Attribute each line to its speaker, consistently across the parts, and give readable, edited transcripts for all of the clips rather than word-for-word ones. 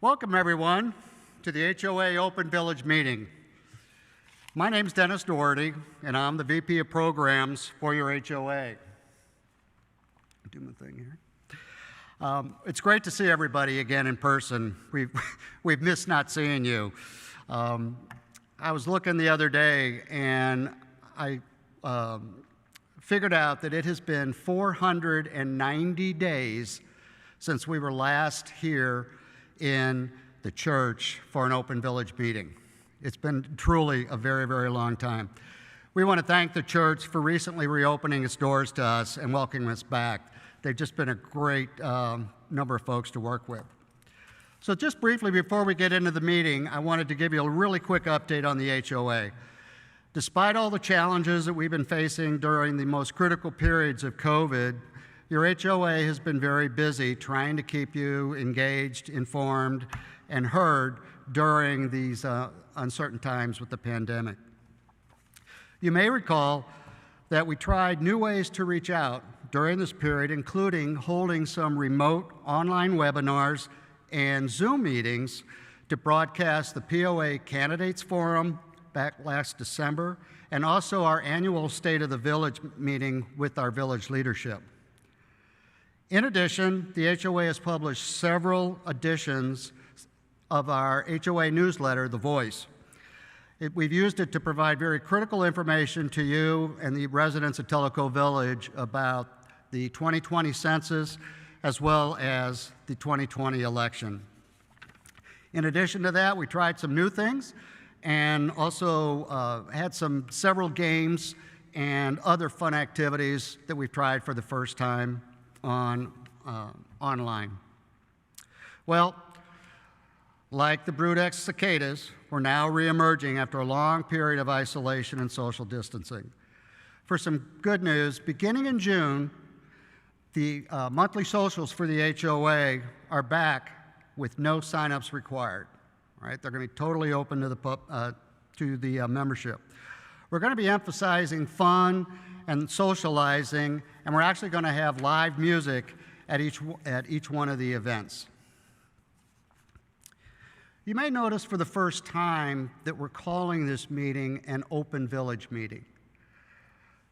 Speaker 1: Welcome, everyone, to the HOA Open Village meeting. My name's Dennis Doherty, and I'm the VP of Programs for your HOA. Do my thing here. It's great to see everybody again in person. We've missed not seeing you. I was looking the other day, and I figured out that it has been 490 days since we were last here in the church for an Open Village meeting. It's been truly a very, very long time. We want to thank the church for recently reopening its doors to us and welcoming us back. They've just been a great number of folks to work with. So just briefly before we get into the meeting, I wanted to give you a really quick update on the HOA. Despite all the challenges that we've been facing during the most critical periods of COVID, your HOA has been very busy trying to keep you engaged, informed, and heard during these uncertain times with the pandemic. You may recall that we tried new ways to reach out during this period, including holding some remote online webinars and Zoom meetings to broadcast the POA Candidates Forum back last December, and also our annual State of the Village meeting with our village leadership. In addition, the HOA has published several editions of our HOA newsletter, The Voice. We've used it to provide very critical information to you and the residents of Tellico Village about the 2020 census as well as the 2020 election. In addition to that, we tried some new things and also had several games and other fun activities that we've tried for the first time online. Well, like the brood cicadas, we're now reemerging after a long period of isolation and social distancing. For some good news, beginning in June, the monthly socials for the HOA are back with no signups required. Right? They're going to be totally open to the membership. We're going to be emphasizing fun and socializing, and we're actually going to have live music at each one of the events. You may notice for the first time that we're calling this meeting an Open Village meeting.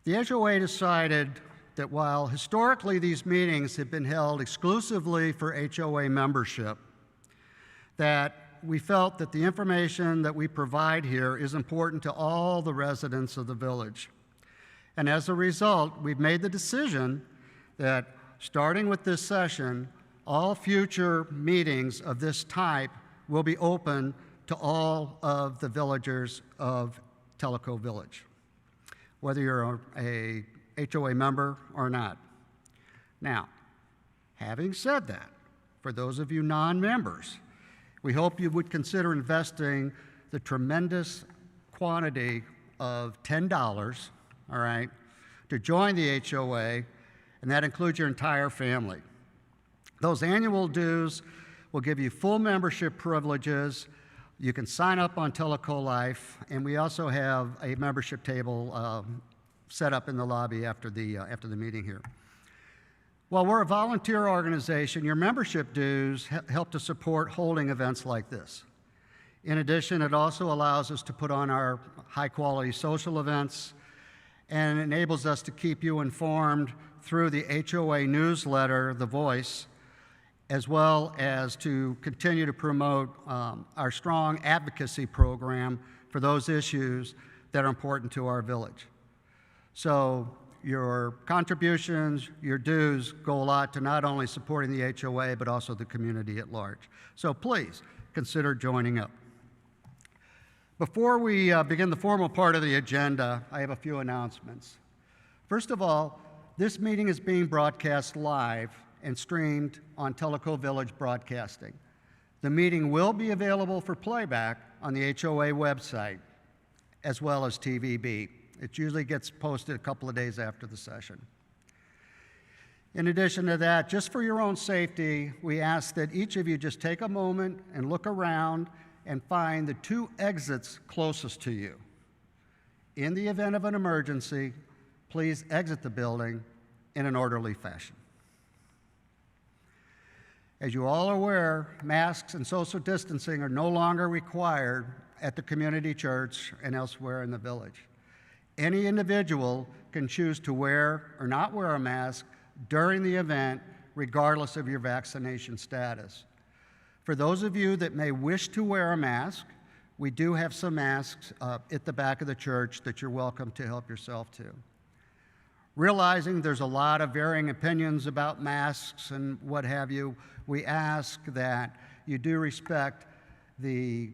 Speaker 1: The HOA decided that while historically these meetings have been held exclusively for HOA membership, that we felt that the information that we provide here is important to all the residents of the village. And as a result, we've made the decision that starting with this session, all future meetings of this type will be open to all of the villagers of Tellico Village, whether you're a HOA member or not. Now, having said that, for those of you non-members, we hope you would consider investing the tremendous quantity of $10, all right, to join the HOA, and that includes your entire family. Those annual dues will give you full membership privileges. You can sign up on Tellico Life, and we also have a membership table set up in the lobby after the meeting here. While we're a volunteer organization, your membership dues help to support holding events like this. In addition, it also allows us to put on our high-quality social events and enables us to keep you informed through the HOA newsletter, The Voice, as well as to continue to promote our strong advocacy program for those issues that are important to our village. So your contributions, your dues go a lot to not only supporting the HOA, but also the community at large. So please consider joining up. Before we begin the formal part of the agenda, I have a few announcements. First of all, this meeting is being broadcast live and streamed on Tellico Village Broadcasting. The meeting will be available for playback on the HOA website, as well as TVB. It usually gets posted a couple of days after the session. In addition to that, just for your own safety, we ask that each of you just take a moment and look around and find the 2 exits closest to you. In the event of an emergency, please exit the building in an orderly fashion. As you all are aware, masks and social distancing are no longer required at the community church and elsewhere in the village. Any individual can choose to wear or not wear a mask during the event, regardless of your vaccination status. For those of you that may wish to wear a mask, we do have some masks at the back of the church that you're welcome to help yourself to. Realizing there's a lot of varying opinions about masks and what have you, we ask that you do respect the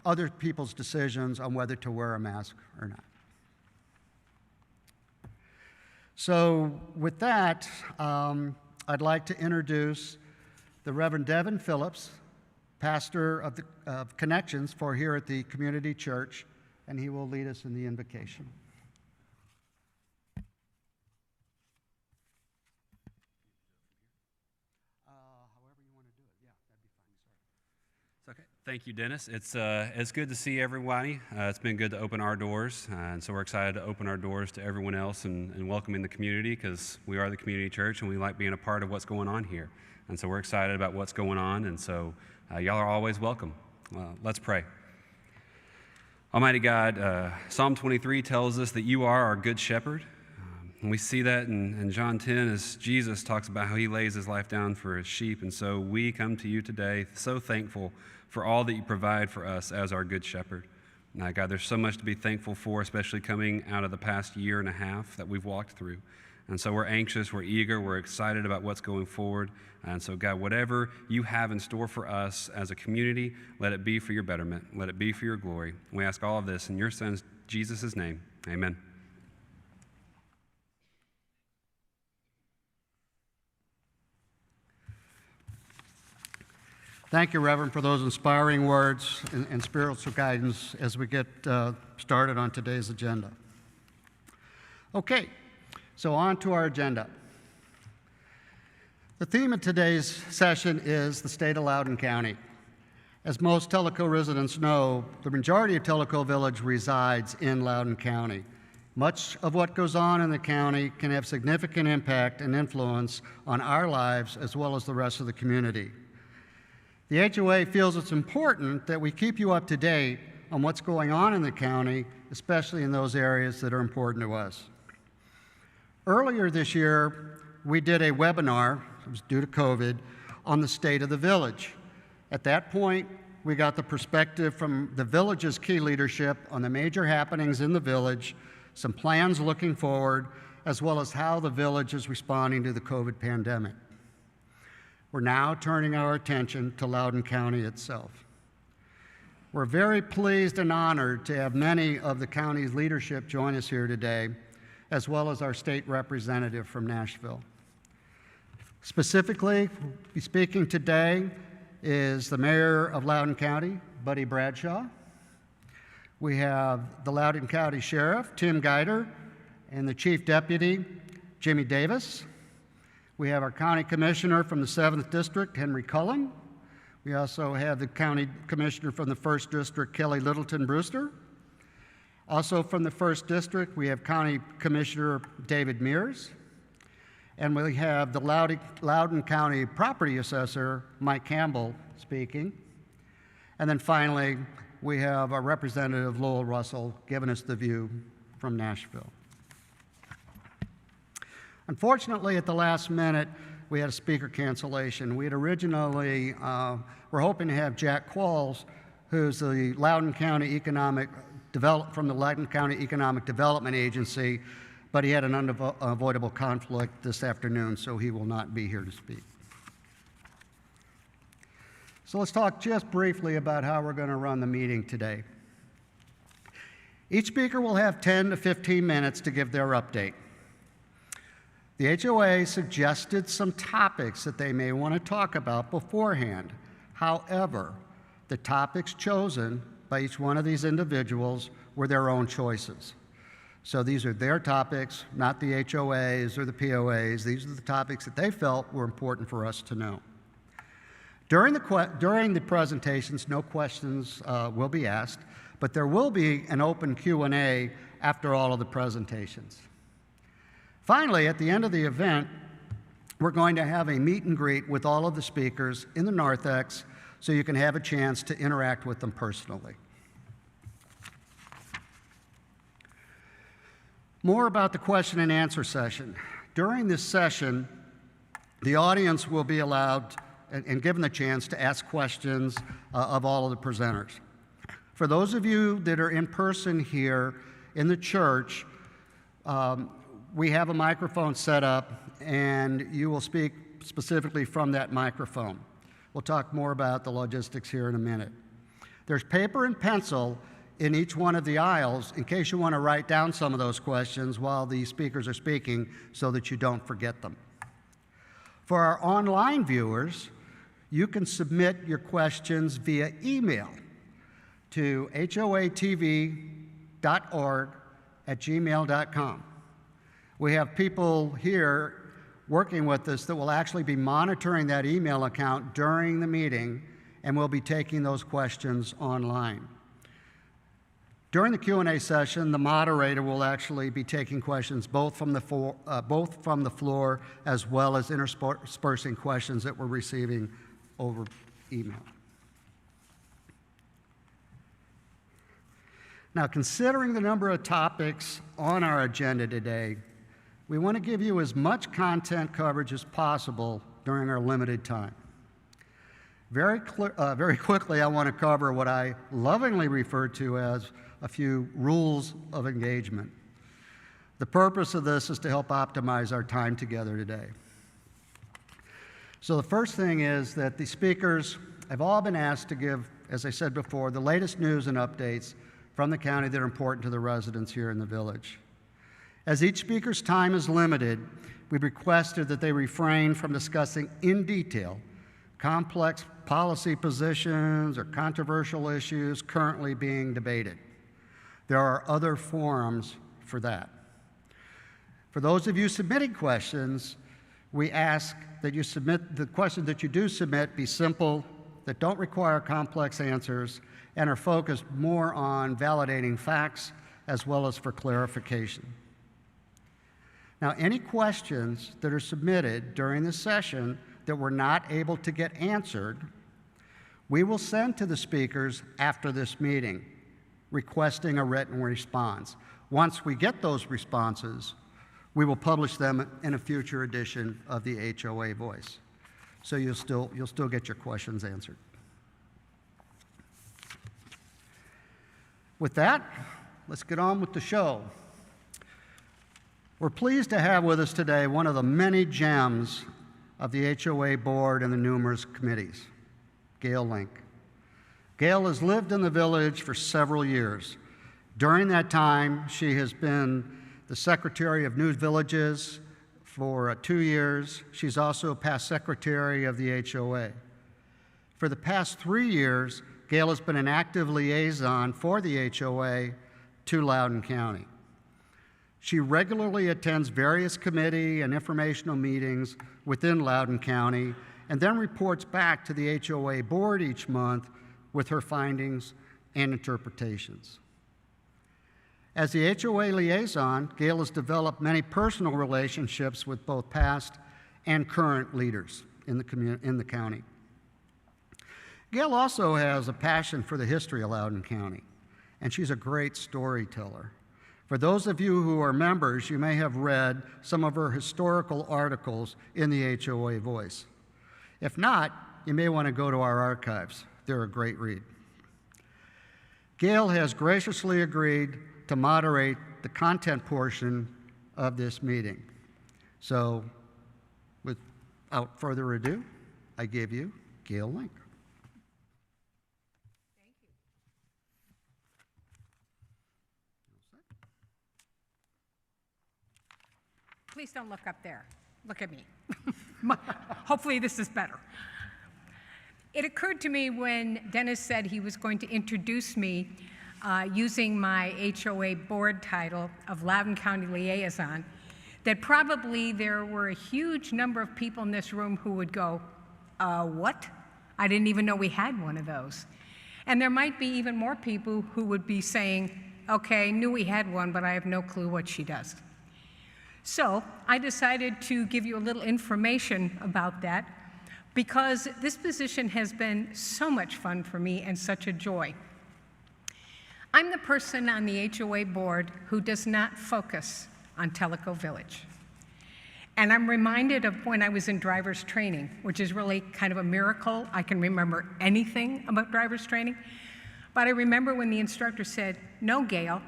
Speaker 1: other people's decisions on whether to wear a mask or not. So with that, I'd like to introduce the Reverend Devin Phillips, pastor of Connections for here at the community church, and he will lead us in the invocation.
Speaker 2: Okay. Thank you, Dennis. It's good to see everybody. It's been good to open our doors, and so we're excited to open our doors to everyone else and welcoming the community, because we are the community church and we like being a part of what's going on here. And so we're excited about what's going on, and so y'all are always welcome. Let's pray. Almighty God, Psalm 23 tells us that you are our good shepherd. And we see that in John 10 as Jesus talks about how he lays his life down for his sheep. And so we come to you today so thankful for all that you provide for us as our good shepherd. Now, God, there's so much to be thankful for, especially coming out of the past year and a half that we've walked through. And so we're anxious, we're eager, we're excited about what's going forward. And so, God, whatever you have in store for us as a community, let it be for your betterment. Let it be for your glory. We ask all of this in your Son, Jesus' name. Amen.
Speaker 1: Thank you, Reverend, for those inspiring words and spiritual guidance as we get started on today's agenda. Okay, so on to our agenda. The theme of today's session is the state of Loudon County. As most Tellico residents know, the majority of Tellico Village resides in Loudon County. Much of what goes on in the county can have significant impact and influence on our lives as well as the rest of the community. The HOA feels it's important that we keep you up to date on what's going on in the county, especially in those areas that are important to us. Earlier this year, we did a webinar, it was due to COVID, on the state of the village. At that point, we got the perspective from the village's key leadership on the major happenings in the village, some plans looking forward, as well as how the village is responding to the COVID pandemic. We're now turning our attention to Loudon County itself. We're very pleased and honored to have many of the county's leadership join us here today, as well as our state representative from Nashville. Specifically, speaking today is the mayor of Loudon County, Buddy Bradshaw. We have the Loudon County Sheriff, Tim Guider, and the Chief Deputy, Jimmy Davis. We have our County Commissioner from the 7th District, Henry Cullen. We also have the County Commissioner from the 1st District, Kelly Littleton Brewster. Also from the 1st District, we have County Commissioner David Mears. And we have the Loudon County Property Assessor, Mike Campbell, speaking. And then finally, we have our Representative Lowell Russell giving us the view from Nashville. Unfortunately, at the last minute, we had a speaker cancellation. We had originally, we're hoping to have Jack Qualls, who's the Loudon County from the Loudon County Economic Development Agency, but he had an unavoidable conflict this afternoon, so he will not be here to speak. So let's talk just briefly about how we're going to run the meeting today. Each speaker will have 10 to 15 minutes to give their update. The HOA suggested some topics that they may want to talk about beforehand. However, the topics chosen by each one of these individuals were their own choices. So these are their topics, not the HOAs or the POAs. These are the topics that they felt were important for us to know. During the presentations, no questions will be asked, but there will be an open Q&A after all of the presentations. Finally, at the end of the event, we're going to have a meet and greet with all of the speakers in the narthex so you can have a chance to interact with them personally. More about the question and answer session. During this session, the audience will be allowed and given the chance to ask questions of all of the presenters. For those of you that are in person here in the church, we have a microphone set up, and you will speak specifically from that microphone. We'll talk more about the logistics here in a minute. There's paper and pencil in each one of the aisles in case you want to write down some of those questions while the speakers are speaking so that you don't forget them. For our online viewers, you can submit your questions via email to hoatv.org@gmail.com. We have people here working with us that will actually be monitoring that email account during the meeting, and we'll be taking those questions online. During the Q&A session, the moderator will actually be taking questions both from the floor as well as interspersing questions that we're receiving over email. Now, considering the number of topics on our agenda today, we want to give you as much content coverage as possible during our limited time. Very quickly, I want to cover what I lovingly refer to as a few rules of engagement. The purpose of this is to help optimize our time together today. So the first thing is that the speakers have all been asked to give, as I said before, the latest news and updates from the county that are important to the residents here in the village. As each speaker's time is limited, we've requested that they refrain from discussing in detail complex policy positions or controversial issues currently being debated. There are other forums for that. For those of you submitting questions, we ask that you submit the questions that you do submit be simple, that don't require complex answers, and are focused more on validating facts as well as for clarification. Now, any questions that are submitted during this session that were not able to get answered, we will send to the speakers after this meeting, requesting a written response. Once we get those responses, we will publish them in a future edition of the HOA Voice. So you'll still get your questions answered. With that, let's get on with the show. We're pleased to have with us today one of the many gems of the HOA board and the numerous committees, Gail Link. Gail has lived in the village for several years. During that time, she has been the Secretary of New Villages for 2 years. She's also past Secretary of the HOA. For the past 3 years, Gail has been an active liaison for the HOA to Loudon County. She regularly attends various committee and informational meetings within Loudon County and then reports back to the HOA board each month with her findings and interpretations. As the HOA liaison, Gail has developed many personal relationships with both past and current leaders in the county. Gail also has a passion for the history of Loudon County, and she's a great storyteller. For those of you who are members, you may have read some of her historical articles in the HOA Voice. If not, you may want to go to our archives. They're a great read. Gail has graciously agreed to moderate the content portion of this meeting. So, without further ado, I give you Gail Link.
Speaker 3: Thank you. Please don't look up there. Look at me. Hopefully this is better. It occurred to me when Dennis said he was going to introduce me using my HOA board title of Loudon County Liaison, that probably there were a huge number of people in this room who would go, what? I didn't even know we had one of those. And there might be even more people who would be saying, okay, knew we had one, but I have no clue what she does. So I decided to give you a little information about that because this position has been so much fun for me and such a joy. I'm the person on the HOA board who does not focus on Tellico Village. And I'm reminded of when I was in driver's training, which is really kind of a miracle. I can remember anything about driver's training. But I remember when the instructor said, "No, Gail,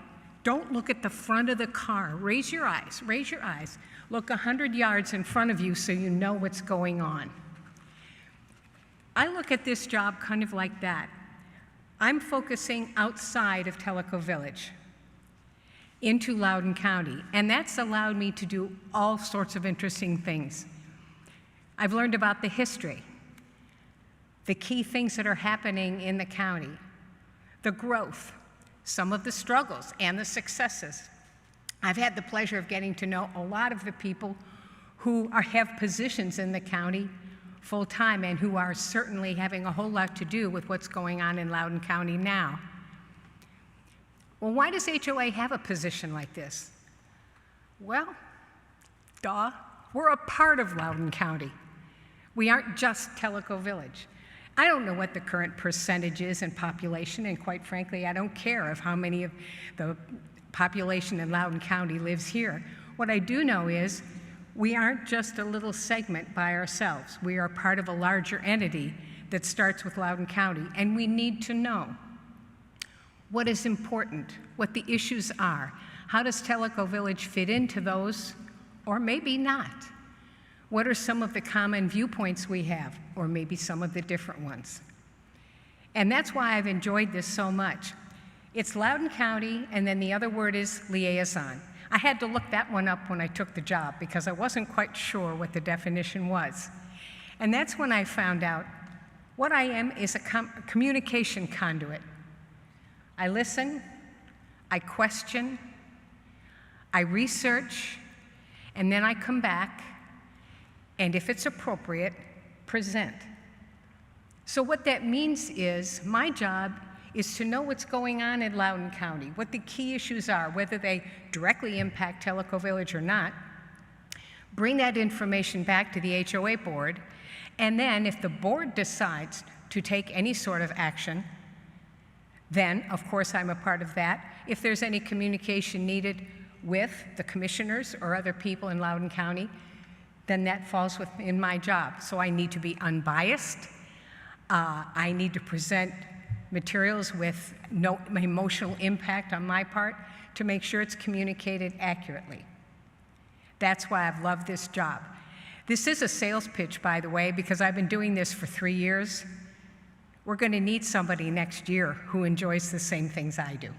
Speaker 3: don't look at the front of the car. Raise your eyes, raise your eyes. Look 100 yards in front of you so you know what's going on." I look at this job kind of like that. I'm focusing outside of Tellico Village into Loudoun County, and that's allowed me to do all sorts of interesting things. I've learned about the history, the key things that are happening in the county, the growth, some of the struggles and the successes. I've had the pleasure of getting to know a lot of the people who have positions in the county full-time and who are certainly having a whole lot to do with what's going on in Loudoun County now. Well, why does HOA have a position like this? Well, duh, we're a part of Loudoun County. We aren't just Tellico Village. I don't know what the current percentage is in population, and quite frankly, I don't care of how many of the population in Loudoun County lives here. What I do know is we aren't just a little segment by ourselves. We are part of a larger entity that starts with Loudoun County, and we need to know what is important, what the issues are. How does Tellico Village fit into those, or maybe not? What are some of the common viewpoints we have, or maybe some of the different ones? And that's why I've enjoyed this so much. It's Loudoun County, and then the other word is liaison. I had to look that one up when I took the job because I wasn't quite sure what the definition was. And that's when I found out what I am is a communication conduit. I listen, I question, I research, and then I come back, and if it's appropriate, present. So what that means is my job is to know what's going on in Loudoun County, what the key issues are, whether they directly impact Tellico Village or not, bring that information back to the HOA board, and then if the board decides to take any sort of action, then, of course, I'm a part of that. If there's any communication needed with the commissioners or other people in Loudoun County, then that falls within my job. So I need to be unbiased. I need to present materials with no emotional impact on my part to make sure it's communicated accurately. That's why I've loved this job. This is a sales pitch, by the way, because I've been doing this for 3 years. We're going to need somebody next year who enjoys the same things I do.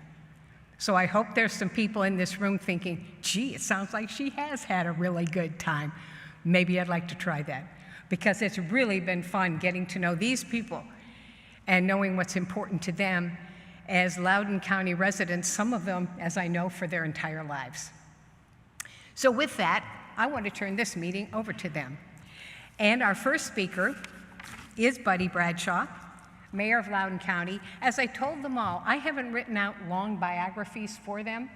Speaker 3: So I hope there's some people in this room thinking, gee, it sounds like she has had a really good time. Maybe I'd like to try that, because it's really been fun getting to know these people and knowing what's important to them as Loudoun County residents, some of them, as I know, for their entire lives. So with that, I want to turn this meeting over to them. And our first speaker is Buddy Bradshaw, Mayor of Loudoun County. As I told them all, I haven't written out long biographies for them.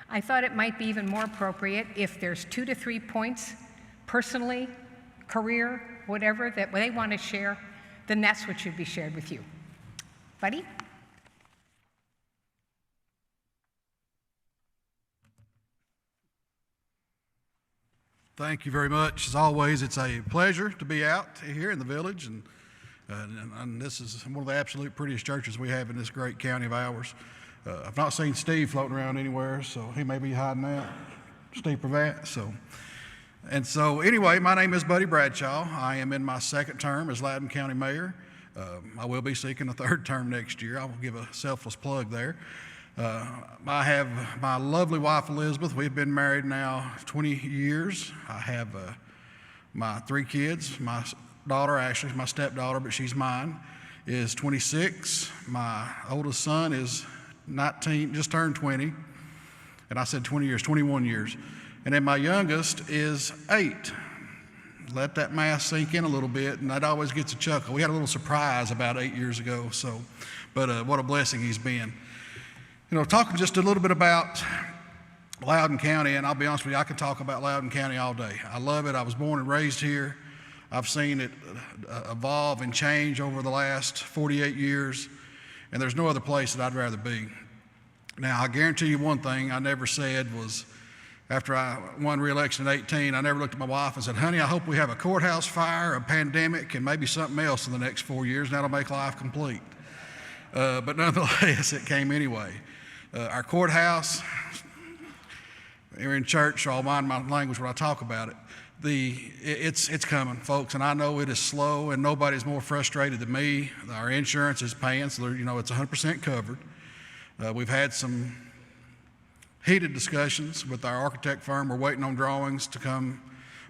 Speaker 3: I thought it might be even more appropriate if there's 2 to 3 points, personally, career, whatever, that they want to share, then that's what should be shared with you. Buddy?
Speaker 4: Thank you very much. As always, it's a pleasure to be out here in the village, and this is one of the absolute prettiest churches we have in this great county of ours. I've not seen Steve floating around anywhere, so he may be hiding out, Steve Pravat. So anyway, my name is Buddy Bradshaw. I am in my second term as Loudoun County Mayor. I will be seeking a third term next year. I will give a selfless plug there. I have my lovely wife, Elizabeth. We've been married now 20 years. I have my 3 kids. My daughter, actually, my stepdaughter, but she's mine, is 26. My oldest son is 19, just turned 20. And I said 20 years, 21 years. And then my youngest is 8. Let that math sink in a little bit, and that always gets a chuckle. We had a little surprise about 8 years ago, but what a blessing he's been. You know, talking just a little bit about Loudon County, and I'll be honest with you, I could talk about Loudon County all day. I love it. I was born and raised here. I've seen it evolve and change over the last 48 years, and there's no other place that I'd rather be. Now, I guarantee you one thing I never said was, after I won re-election in 18, I never looked at my wife and said, honey, I hope we have a courthouse fire, a pandemic, and maybe something else in the next 4 years, and that'll make life complete. But nonetheless, it came anyway. Our courthouse, you're in church, so I'll mind my language when I talk about it. It's coming, folks, and I know it is slow, and nobody's more frustrated than me. Our insurance is paying, so it's 100% covered. We've had some heated discussions with our architect firm. We're waiting on drawings to come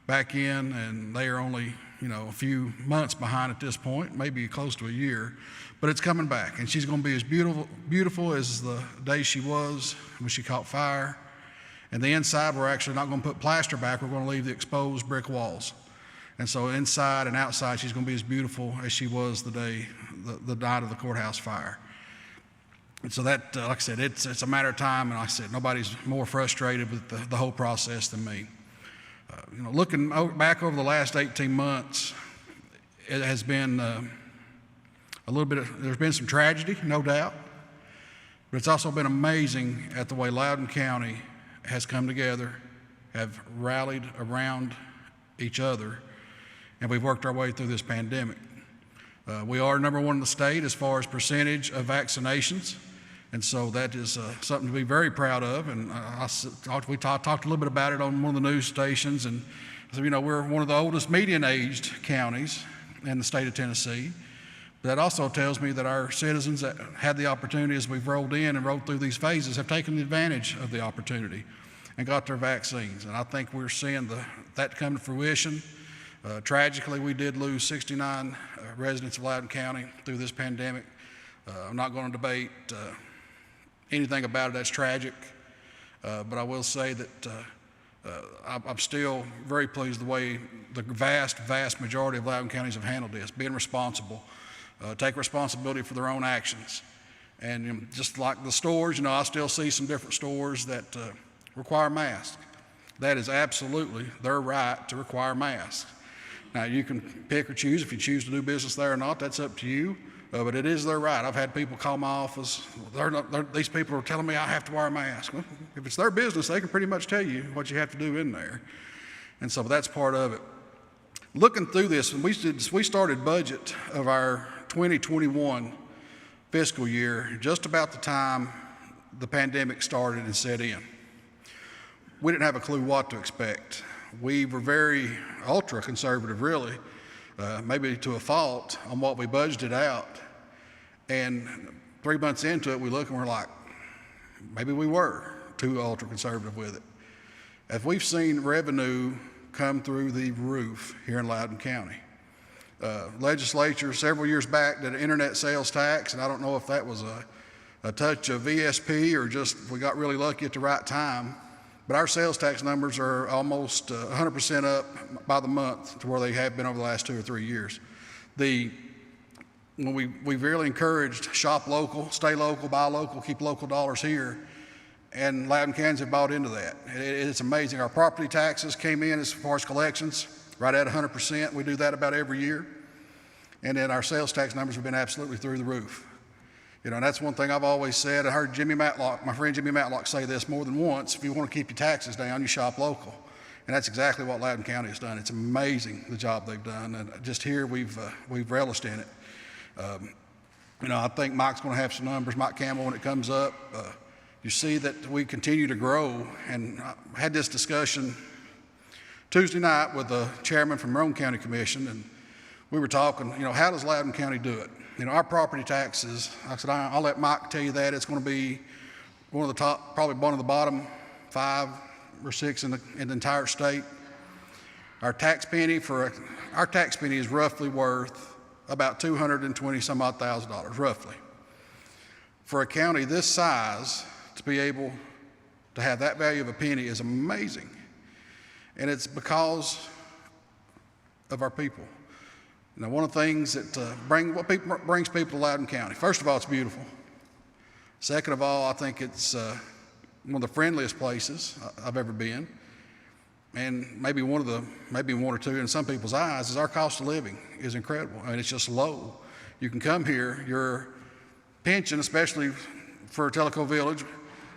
Speaker 4: back in, and they are only a few months behind at this point, maybe close to a year, but it's coming back, and she's going to be as beautiful as the day she was when she caught fire. And the inside, we're actually not going to put plaster back. We're going to leave the exposed brick walls. And so inside and outside, she's going to be as beautiful as she was the night of the courthouse fire. And so that, like I said, it's a matter of time. And like I said, nobody's more frustrated with the whole process than me. Looking back over the last 18 months, it has been there's been some tragedy, no doubt. But it's also been amazing at the way Loudon County has come together, have rallied around each other, and we've worked our way through this pandemic. We are number one in the state as far as percentage of vaccinations, and so that is something to be very proud of. And we talked a little bit about it on one of the news stations, and so, we're one of the oldest median-aged counties in the state of Tennessee. That also tells me that our citizens that had the opportunity as we've rolled in and rolled through these phases have taken advantage of the opportunity and got their vaccines. And I think we're seeing that come to fruition. Tragically, we did lose 69 residents of Loudon County through this pandemic. I'm not going to debate anything about it. That's tragic. But I will say that I'm still very pleased the way the vast majority of Loudon counties have handled this, being responsible. Take responsibility for their own actions. And just like the stores, I still see some different stores that require masks. That is absolutely their right to require masks. Now, you can pick or choose if you choose to do business there or not. That's up to you, but it is their right. I've had people call my office. These people are telling me I have to wear a mask. Well, if it's their business, they can pretty much tell you what you have to do in there. And so that's part of it. Looking through this, we started budget of our 2021 fiscal year just about the time the pandemic started and set in. We didn't have a clue what to expect. We were very ultra conservative, really, maybe to a fault on what we budgeted out. And 3 months into it, we look and we're like, maybe we were too ultra conservative with it. As we've seen revenue come through the roof here in Loudon County. Legislature several years back did an internet sales tax, and I don't know if that was a touch of VSP or just we got really lucky at the right time, but our sales tax numbers are almost 100% up by the month to where they have been over the last 2 or 3 years. When we've really encouraged shop local, stay local, buy local, keep local dollars here, and Loudon County have bought into that. It's amazing. Our property taxes came in as far as collections, right at 100%. We do that about every year. And then our sales tax numbers have been absolutely through the roof. And that's one thing I've always said. I heard my friend Jimmy Matlock say this more than once. If you want to keep your taxes down, you shop local. And that's exactly what Loudon County has done. It's amazing the job they've done. And just here we've relished in it. I think Mike's going to have some numbers, Mike Campbell, when it comes up. You see that we continue to grow, and I had this discussion Tuesday night with the chairman from Roane County Commission, and we were talking, how does Loudon County do it? Our property taxes, I said, I'll let Mike tell you that. It's going to be one of the top, probably one of the bottom 5 or 6 in the entire state. Our tax penny is roughly worth about $220 some odd thousand, roughly. For a county this size, to be able to have that value of a penny is amazing. And it's because of our people. One of the things that brings people to Loudon County, first of all, it's beautiful. Second of all, I think it's one of the friendliest places I've ever been. And maybe one or two in some people's eyes is our cost of living is incredible. I mean, it's just low. You can come here, your pension, especially for Tellico Village,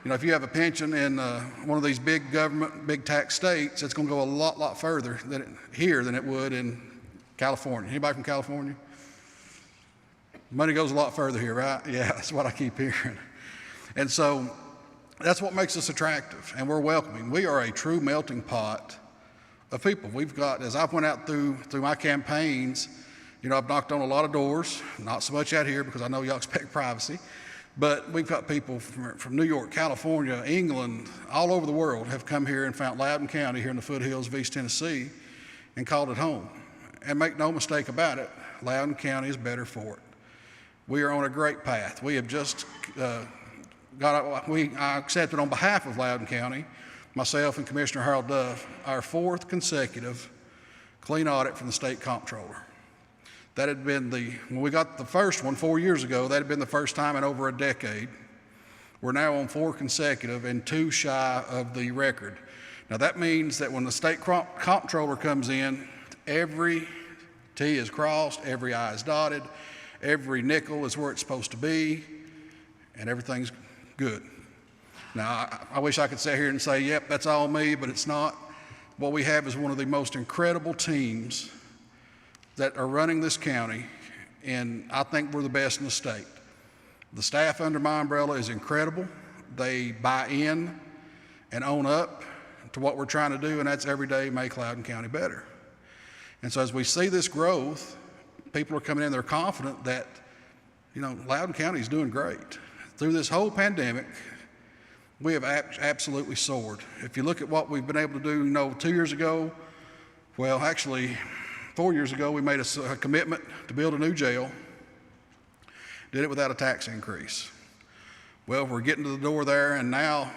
Speaker 4: you know, if you have a pension in one of these big government, big tax states, it's going to go a lot further here than it would in California. Anybody from California? Money goes a lot further here, right? Yeah, that's what I keep hearing. And so that's what makes us attractive, and we're welcoming. We are a true melting pot of people. We've got, as I've went out through my campaigns, you know, I've knocked on a lot of doors, not so much out here because I know y'all expect privacy, but we've got people from New York, California, England, all over the world have come here and found Loudon County here in the foothills of East Tennessee and called it home. And make no mistake about it, Loudon County is better for it. We are on a great path. We have just I accepted on behalf of Loudon County, myself and Commissioner Harold Duff, our 4th consecutive clean audit from the state comptroller. That had been when we got the first one 4 years ago, that had been the first time in over a decade. We're now on 4 consecutive and 2 shy of the record. Now that means that when the state comptroller comes in, every T is crossed, every I is dotted, every nickel is where it's supposed to be, and everything's good. Now, I wish I could sit here and say, yep, that's all me, but it's not. What we have is one of the most incredible teams that are running this county, and I think we're the best in the state. The staff under my umbrella is incredible. They buy in and own up to what we're trying to do, and that's every day make Loudon County better. And so as we see this growth, people are coming in, they're confident that, you know, Loudon County is doing great. Through this whole pandemic, we have absolutely soared. If you look at what we've been able to do, you know, 2 years ago, well, actually 4 years ago, we made a commitment to build a new jail, did it without a tax increase. Well, we're getting to the door there, and now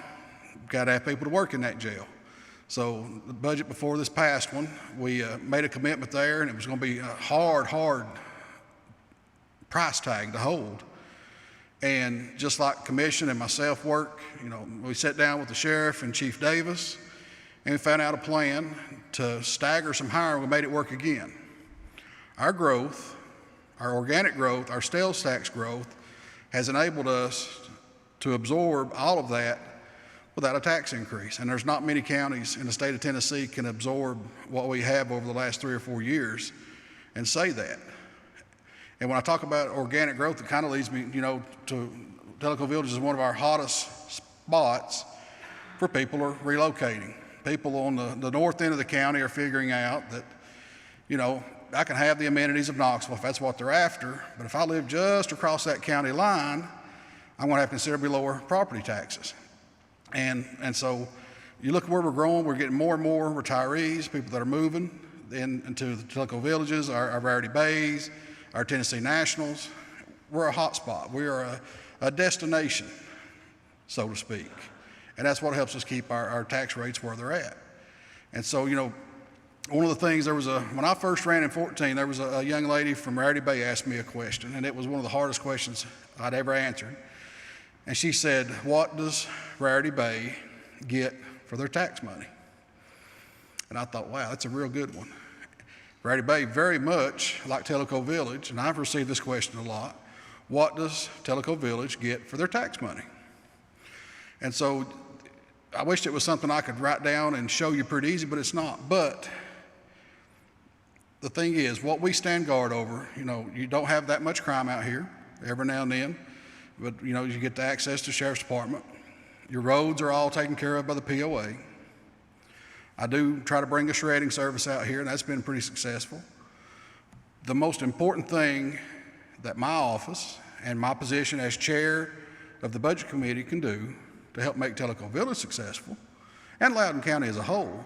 Speaker 4: we've got to have people to work in that jail. So the budget before this past one, we made a commitment there, and it was going to be a hard price tag to hold. And just like Commission and myself work, you know, we sat down with the sheriff and Chief Davis, and we found out a plan to stagger some hiring. We made it work again. Our growth, our organic growth, our sales tax growth has enabled us to absorb all of that without a tax increase. And there's not many counties in the state of Tennessee can absorb what we have over the last 3 or 4 years and say that. And when I talk about organic growth, it kind of leads me, you know, to Tellico Village is one of our hottest spots for people who are relocating. People on the north end of the county are figuring out that, you know, I can have the amenities of Knoxville if that's what they're after, but if I live just across that county line, I'm going to have considerably lower property taxes. And so you look where we're growing, we're getting more and more retirees, people that are moving into the Tellico Villages, our Rarity Bays, our Tennessee Nationals. We're a hot spot. We are a destination, so to speak. And that's what helps us keep our tax rates where they're at. And so, you know, one of the things, when I first ran in 14, there was a young lady from Rarity Bay asked me a question, and it was one of the hardest questions I'd ever answered. And she said, what does Rarity Bay get for their tax money? And I thought, wow, that's a real good one. Rarity Bay, very much like Tellico Village, and I've received this question a lot, what does Tellico Village get for their tax money? And so I wished it was something I could write down and show you pretty easy, but it's not. But the thing is, what we stand guard over, you know, you don't have that much crime out here every now and then, but, you know, you get the access to the Sheriff's Department. Your roads are all taken care of by the POA. I do try to bring a shredding service out here, and that's been pretty successful. The most important thing that my office and my position as chair of the Budget Committee can do to help make Tellico Village successful, and Loudon County as a whole,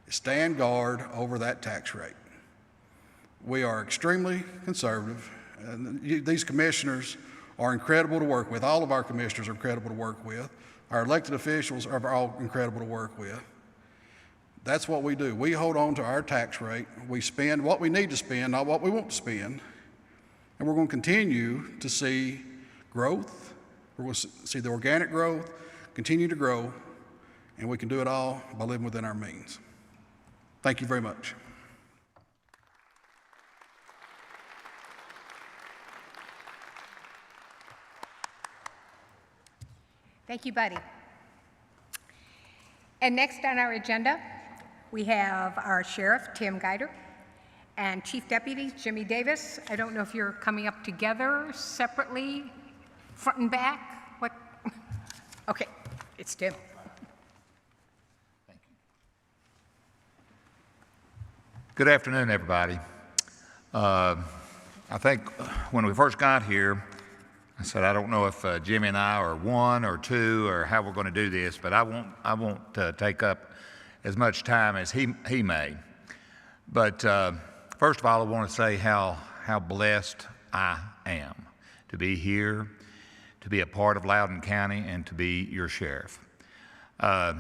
Speaker 4: is stand guard over that tax rate. We are extremely conservative, and these commissioners are incredible to work with. All of our commissioners are incredible to work with. Our elected officials are all incredible to work with. That's what we do. We hold on to our tax rate. We spend what we need to spend, not what we want to spend. And we're going to continue to see growth. We're going to see the organic growth continue to grow, and we can do it all by living within our means. Thank you very much.
Speaker 3: Thank you, Buddy. And next on our agenda, we have our Sheriff, Tim Guider, and Chief Deputy, Jimmy Davis. I don't know if you're coming up together, separately, front and back? What? Okay, it's Tim.
Speaker 5: Good afternoon, everybody. I think when we first got here, I said, I don't know if Jimmy and I are one or two or how we're going to do this, but I won't take up as much time as he may. But first of all, I want to say how blessed I am to be here, to be a part of Loudon County, and to be your sheriff. A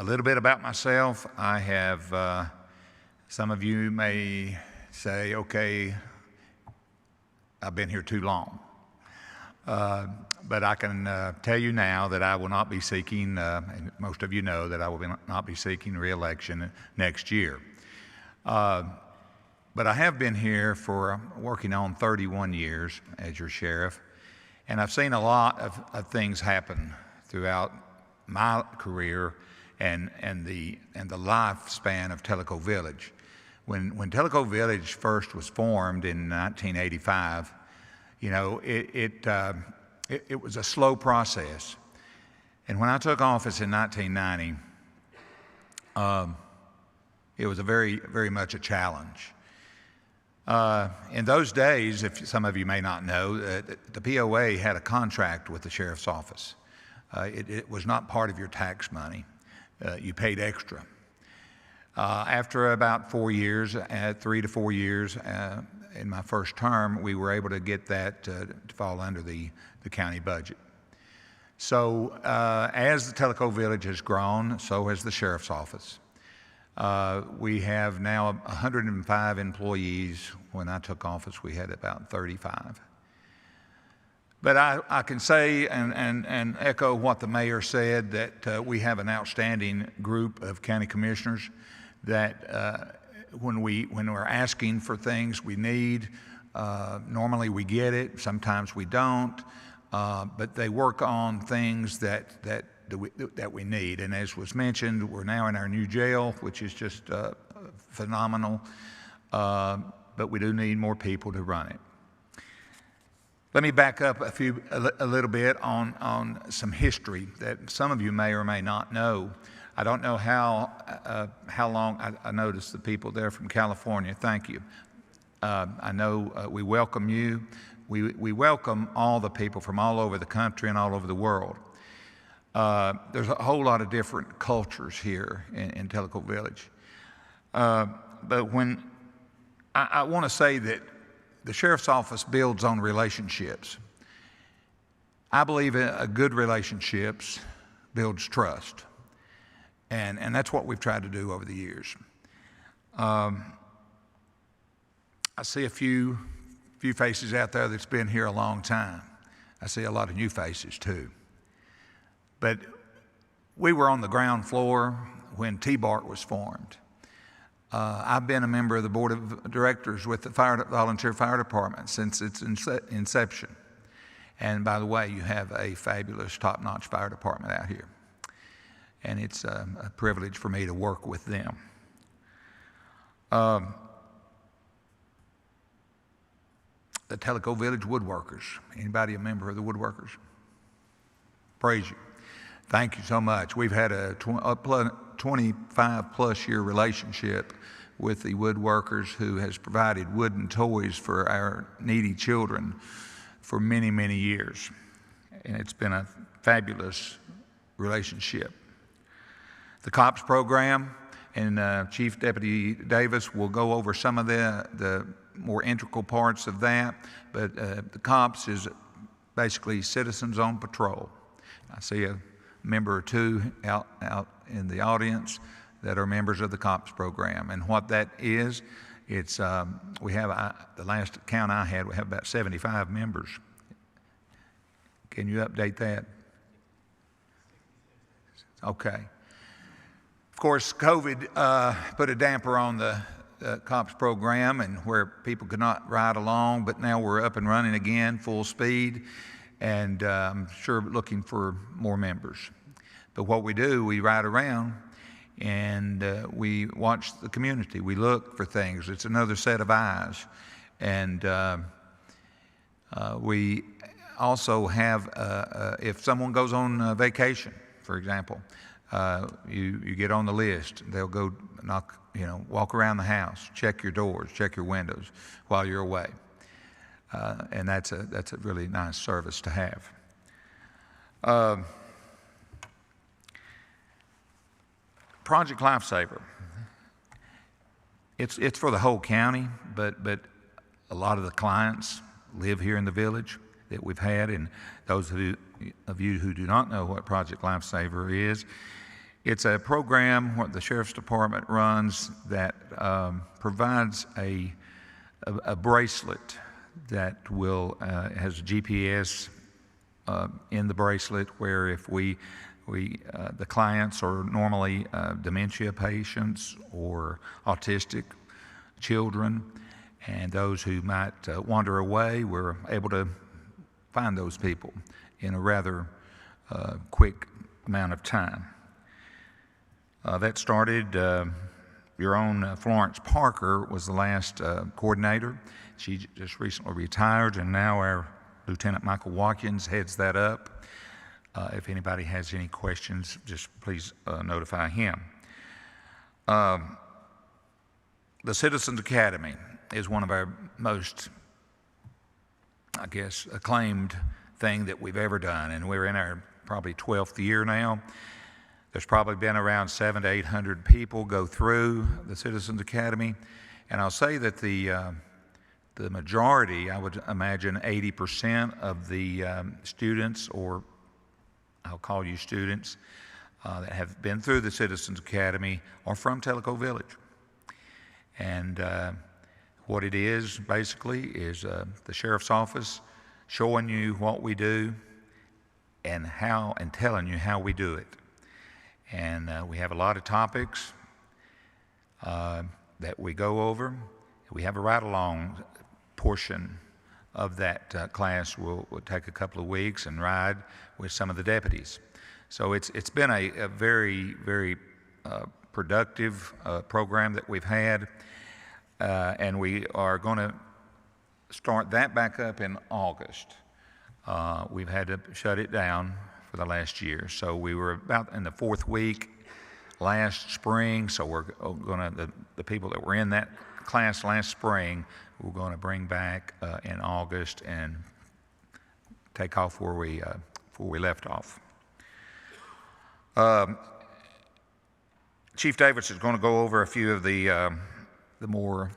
Speaker 5: little bit about myself. I have, some of you may say, okay, I've been here too long. But I can tell you now that I will not be seeking, and most of you know that I will not be seeking re-election next year. But I have been here for working on 31 years as your sheriff, and I've seen a lot of things happen throughout my career and the lifespan of Tellico Village. When Tellico Village first was formed in 1985, you know, it was a slow process. And when I took office in 1990, it was very much a challenge. In those days, if some of you may not know, the POA had a contract with the sheriff's office. It was not part of your tax money. You paid extra. After about 4 years, 3 to 4 years, in my first term, we were able to get that to fall under the county budget. So as the Tellico Village has grown, so has the sheriff's office. We have now 105 employees. When I took office, we had about 35. But I can say and echo what the mayor said, that we have an outstanding group of county commissioners that when we're asking for things we need, normally we get it, sometimes we don't, but they work on things that we need. And as was mentioned, we're now in our new jail, which is just phenomenal, but we do need more people to run it. Let me back up a little bit on some history that some of you may or may not know. I don't know how long. I noticed the people there from California. Thank you. I know we welcome you. We welcome all the people from all over the country and all over the world. There's a whole lot of different cultures here in Tellico Village. But when I want to say that the sheriff's office builds on relationships. I believe a good relationships builds trust. And that's what we've tried to do over the years. I see a few faces out there that's been here a long time. I see a lot of new faces too. But we were on the ground floor when T-BART was formed. I've been a member of the board of directors with the volunteer fire department since its inception. And by the way, you have a fabulous, top-notch fire department out here. And it's a privilege for me to work with them. The Tellico Village Woodworkers. Anybody a member of the Woodworkers? Praise you. Thank you so much. We've had a 25-plus year relationship with the woodworkers, who has provided wooden toys for our needy children for many, many years. And it's been a fabulous relationship. The COPS program, and Chief Deputy Davis will go over some of the more integral parts of that, but the COPS is basically citizens on patrol. I see a member or two out in the audience that are members of the COPS program, and what that is, it's we have the last count I had, we have about 75 members. Can you update that? Okay. Of course, COVID put a damper on the COPS program, and where people could not ride along, but now we're up and running again, full speed, and I'm sure looking for more members. But what we do, we ride around and we watch the community. We look for things. It's another set of eyes. And we also have, if someone goes on vacation, for example, you get on the list. They'll go walk around the house, check your doors, check your windows while you're away. And that's a really nice service to have. Project Lifesaver. It's for the whole county, but a lot of the clients live here in the village that we've had, and those of you who do not know what Project Lifesaver is, it's a program what the Sheriff's Department runs that provides a bracelet that will has GPS in the bracelet, where if the clients are normally dementia patients or autistic children, and those who might wander away, we're able to find those people in a rather quick amount of time. That started, your own Florence Parker was the last coordinator. She just recently retired, and now our Lieutenant Michael Watkins heads that up. If anybody has any questions, just please notify him. The Citizens Academy is one of our most, I guess, acclaimed thing that we've ever done, and we're in our probably 12th year now. There's probably been around 700 to 800 people go through the Citizens Academy, and I'll say that the majority, I would imagine 80% of the students, or I'll call you students, that have been through the Citizens Academy are from Tellico Village. And what it is basically is the Sheriff's Office showing you what we do and how, and telling you how we do it. And we have a lot of topics that we go over. We have a ride-along portion of that class. We'll take a couple of weeks and ride with some of the deputies. So it's been a very, very productive program that we've had, and we are going to start that back up in August. We've had to shut it down for the last year. So we were about in the 4th week last spring, so we're going to, the people that were in that class last spring, we're going to bring back in August and take off where we left off. Chief Davis is going to go over a few of the more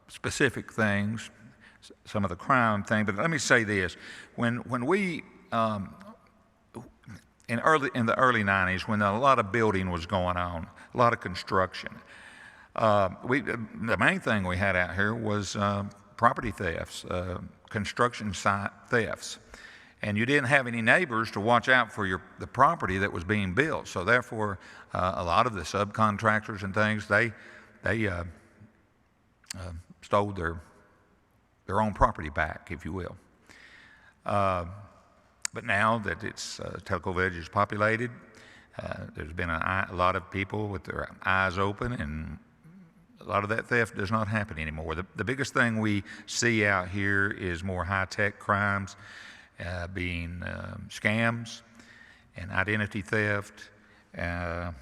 Speaker 5: specific things, some of the crime thing. But let me say this: when we in the early 90s, when a lot of building was going on, a lot of construction, the main thing we had out here was property thefts, construction site thefts. And you didn't have any neighbors to watch out for the property that was being built. So therefore, a lot of the subcontractors and things, they stole their own property back, if you will. But now that it's Tellico Village is populated, there's been a lot of people with their eyes open, and a lot of that theft does not happen anymore. The biggest thing we see out here is more high-tech crimes, being scams and identity theft and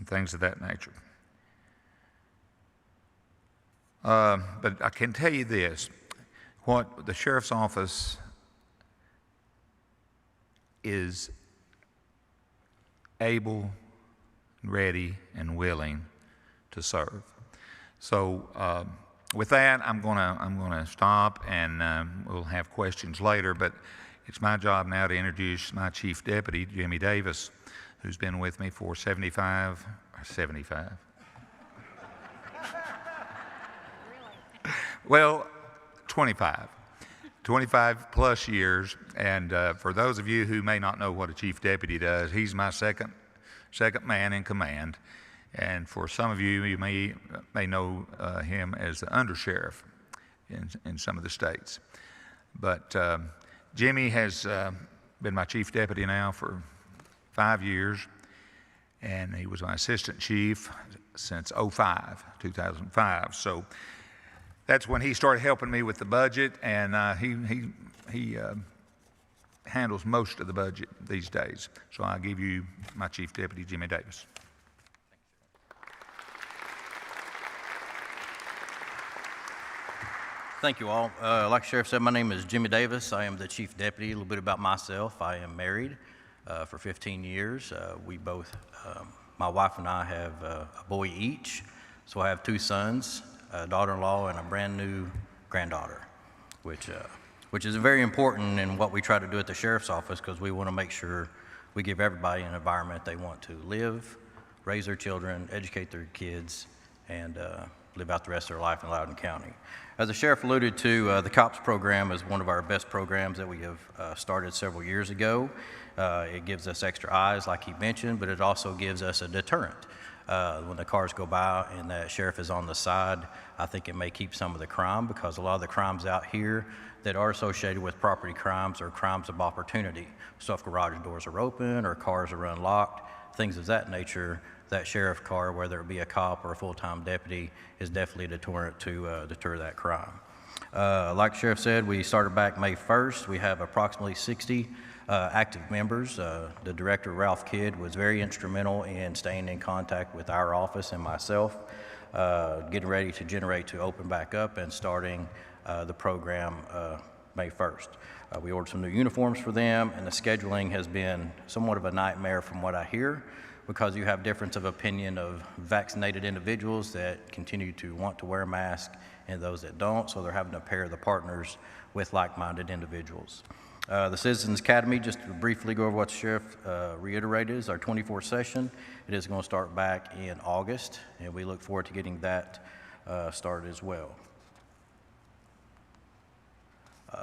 Speaker 5: things of that nature. But I can tell you this, what the Sheriff's Office is able, ready, and willing to serve. So with that, I'm gonna stop, and we'll have questions later. But it's my job now to introduce my Chief Deputy, Jimmy Davis, who's been with me for 75. Well, 25. 25 plus years. And for those of you who may not know what a chief deputy does, he's my second man in command. And for some of you, you may know him as the undersheriff in some of the states. But Jimmy has been my chief deputy now for 5 years, and he was my assistant chief since 2005. So that's when he started helping me with the budget, and he handles most of the budget these days. So I give you my chief deputy, Jimmy Davis.
Speaker 6: Thank you all. Like the Sheriff said, my name is Jimmy Davis. I am the Chief Deputy. A little bit about myself. I am married for 15 years. We both, my wife and I have a boy each. So I have 2 sons, a daughter-in-law, and a brand new granddaughter, which is very important in what we try to do at the Sheriff's Office, because we want to make sure we give everybody an environment they want to live, raise their children, educate their kids, and live out the rest of their life in Loudon County. As the Sheriff alluded to, the COPS program is one of our best programs that we have started several years ago. It gives us extra eyes, like he mentioned, but it also gives us a deterrent. When the cars go by and that sheriff is on the side, I think it may keep some of the crime, because a lot of the crimes out here that are associated with property crimes are crimes of opportunity. So if garage doors are open or cars are unlocked, things of that nature, that sheriff car, whether it be a cop or a full-time deputy, is definitely a deterrent to deter that crime. Like the Sheriff said, we started back May 1st. We have approximately 60 active members. The director, Ralph Kidd, was very instrumental in staying in contact with our office and myself, getting ready to generate to open back up and starting the program May 1st. We ordered some new uniforms for them, and the scheduling has been somewhat of a nightmare from what I hear, because you have difference of opinion of vaccinated individuals that continue to want to wear a mask and those that don't, so they're having to pair the partners with like-minded individuals. The Citizens Academy, just to briefly go over what the Sheriff reiterated, is our 24 session. It is going to start back in August, and we look forward to getting that started as well.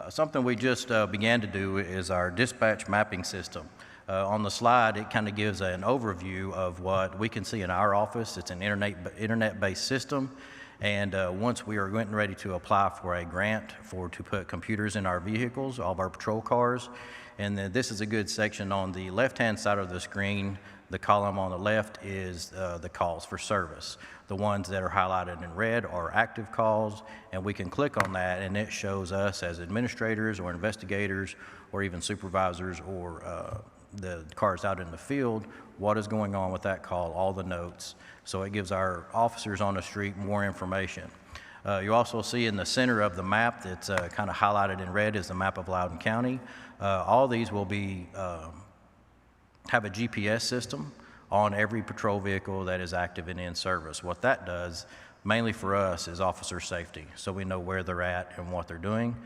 Speaker 6: Something we just began to do is our dispatch mapping system. On the slide, it kind of gives an overview of what we can see in our office. It's an internet-based system, and once we are getting ready to apply for a grant to put computers in our vehicles, all of our patrol cars, and then this is a good section on the left-hand side of the screen. The column on the left is the calls for service. The ones that are highlighted in red are active calls, and we can click on that, and it shows us as administrators or investigators or even supervisors or the cars out in the field, what is going on with that call, all the notes. So it gives our officers on the street more information. You also see in the center of the map that's kind of highlighted in red is the map of Loudon County. All these will be have a GPS system on every patrol vehicle that is active and in service. What that does, mainly for us, is officer safety, so we know where they're at and what they're doing.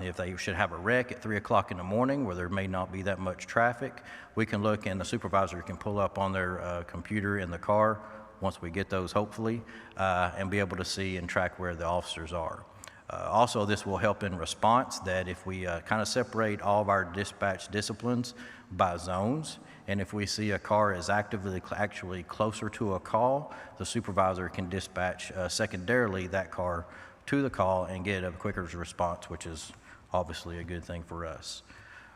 Speaker 6: If they should have a wreck at 3 o'clock in the morning where there may not be that much traffic, we can look, and the supervisor can pull up on their computer in the car, once we get those hopefully, and be able to see and track where the officers are. Also, this will help in response, that if we kind of separate all of our dispatch disciplines by zones, and if we see a car is actually closer to a call, the supervisor can dispatch secondarily that car to the call and get a quicker response, which is obviously a good thing for us.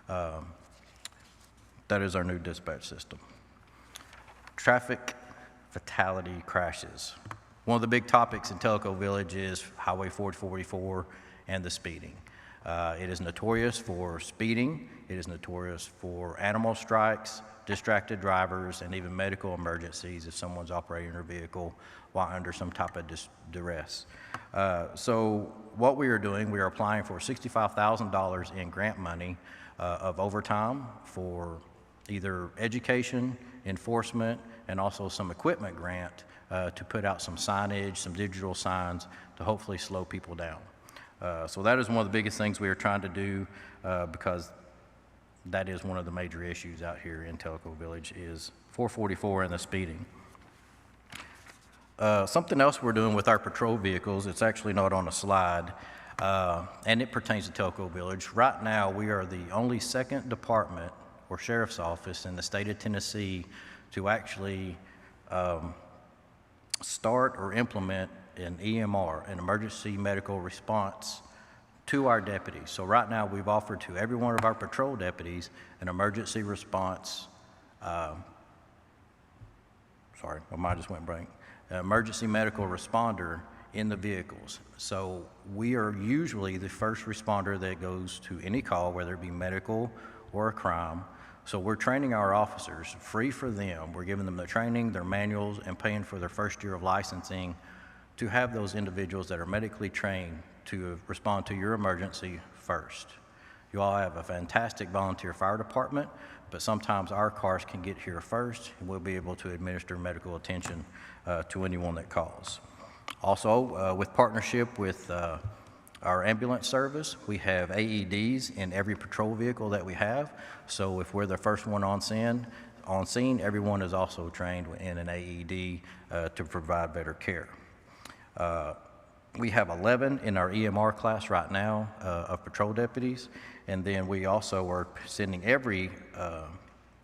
Speaker 6: That is our new dispatch system. Traffic fatality crashes. One of the big topics in Tellico Village is Highway 444 and the speeding. It is notorious for speeding. It is notorious for animal strikes, distracted drivers, and even medical emergencies if someone's operating their vehicle while under some type of duress. So what we are doing, we are applying for $65,000 in grant money of overtime for either education, enforcement, and also some equipment grant to put out some signage, some digital signs to hopefully slow people down. So that is one of the biggest things we are trying to do because that is one of the major issues out here in Tellico Village is 444 and the speeding. Something else we're doing with our patrol vehicles, it's actually not on a slide. and it pertains to Telco Village. Right now, we are the only second department or sheriff's office in the state of Tennessee to actually start or implement an EMR, an emergency medical response, to our deputies. So right now, we've offered to every one of our patrol deputies an emergency response, sorry, my mind just went blank, an emergency medical responder in the vehicles. So we are usually the first responder that goes to any call, whether it be medical or a crime. So we're training our officers, free for them. We're giving them the training, their manuals, and paying for their first year of licensing to have those individuals that are medically trained to respond to your emergency first. You all have a fantastic volunteer fire department, but sometimes our cars can get here first, and we'll be able to administer medical attention to anyone that calls. Also, with partnership with our ambulance service, we have AEDs in every patrol vehicle that we have. So if we're the first one on scene, everyone is also trained in an AED to provide better care. We have 11 in our EMR class right now of patrol deputies, and then we also are sending every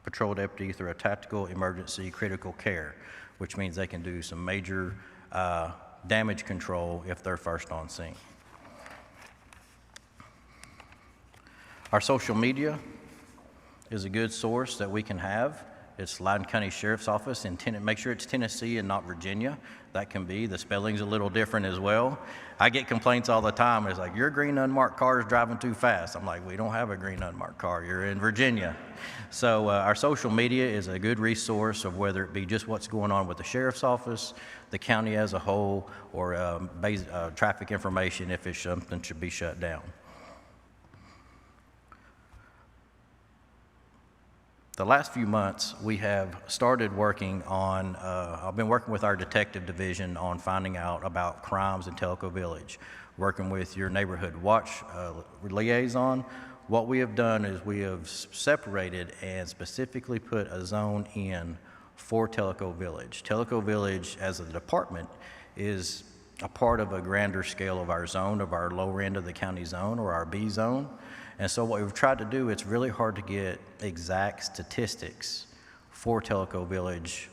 Speaker 6: patrol deputy through a tactical emergency critical care, which means they can do some major damage control if they're first on scene. Our social media is a good source that we can have. It's Loudon County Sheriff's Office, and make sure it's Tennessee and not Virginia. That can be. The spelling's a little different as well. I get complaints all the time. It's like, your green unmarked car is driving too fast. I'm like, we don't have a green unmarked car. You're in Virginia. So our social media is a good resource of whether it be just what's going on with the Sheriff's Office, the county as a whole, or traffic information if it's something should be shut down. The last few months, we have started working on, I've been working with our detective division on finding out about crimes in Telco Village, working with your neighborhood watch liaison. What we have done is we have separated and specifically put a zone in for Telco Village. Telco Village, as a department, is a part of a grander scale of our zone, of our lower end of the county zone, or our B zone. And so what we've tried to do, it's really hard to get exact statistics for Telco Village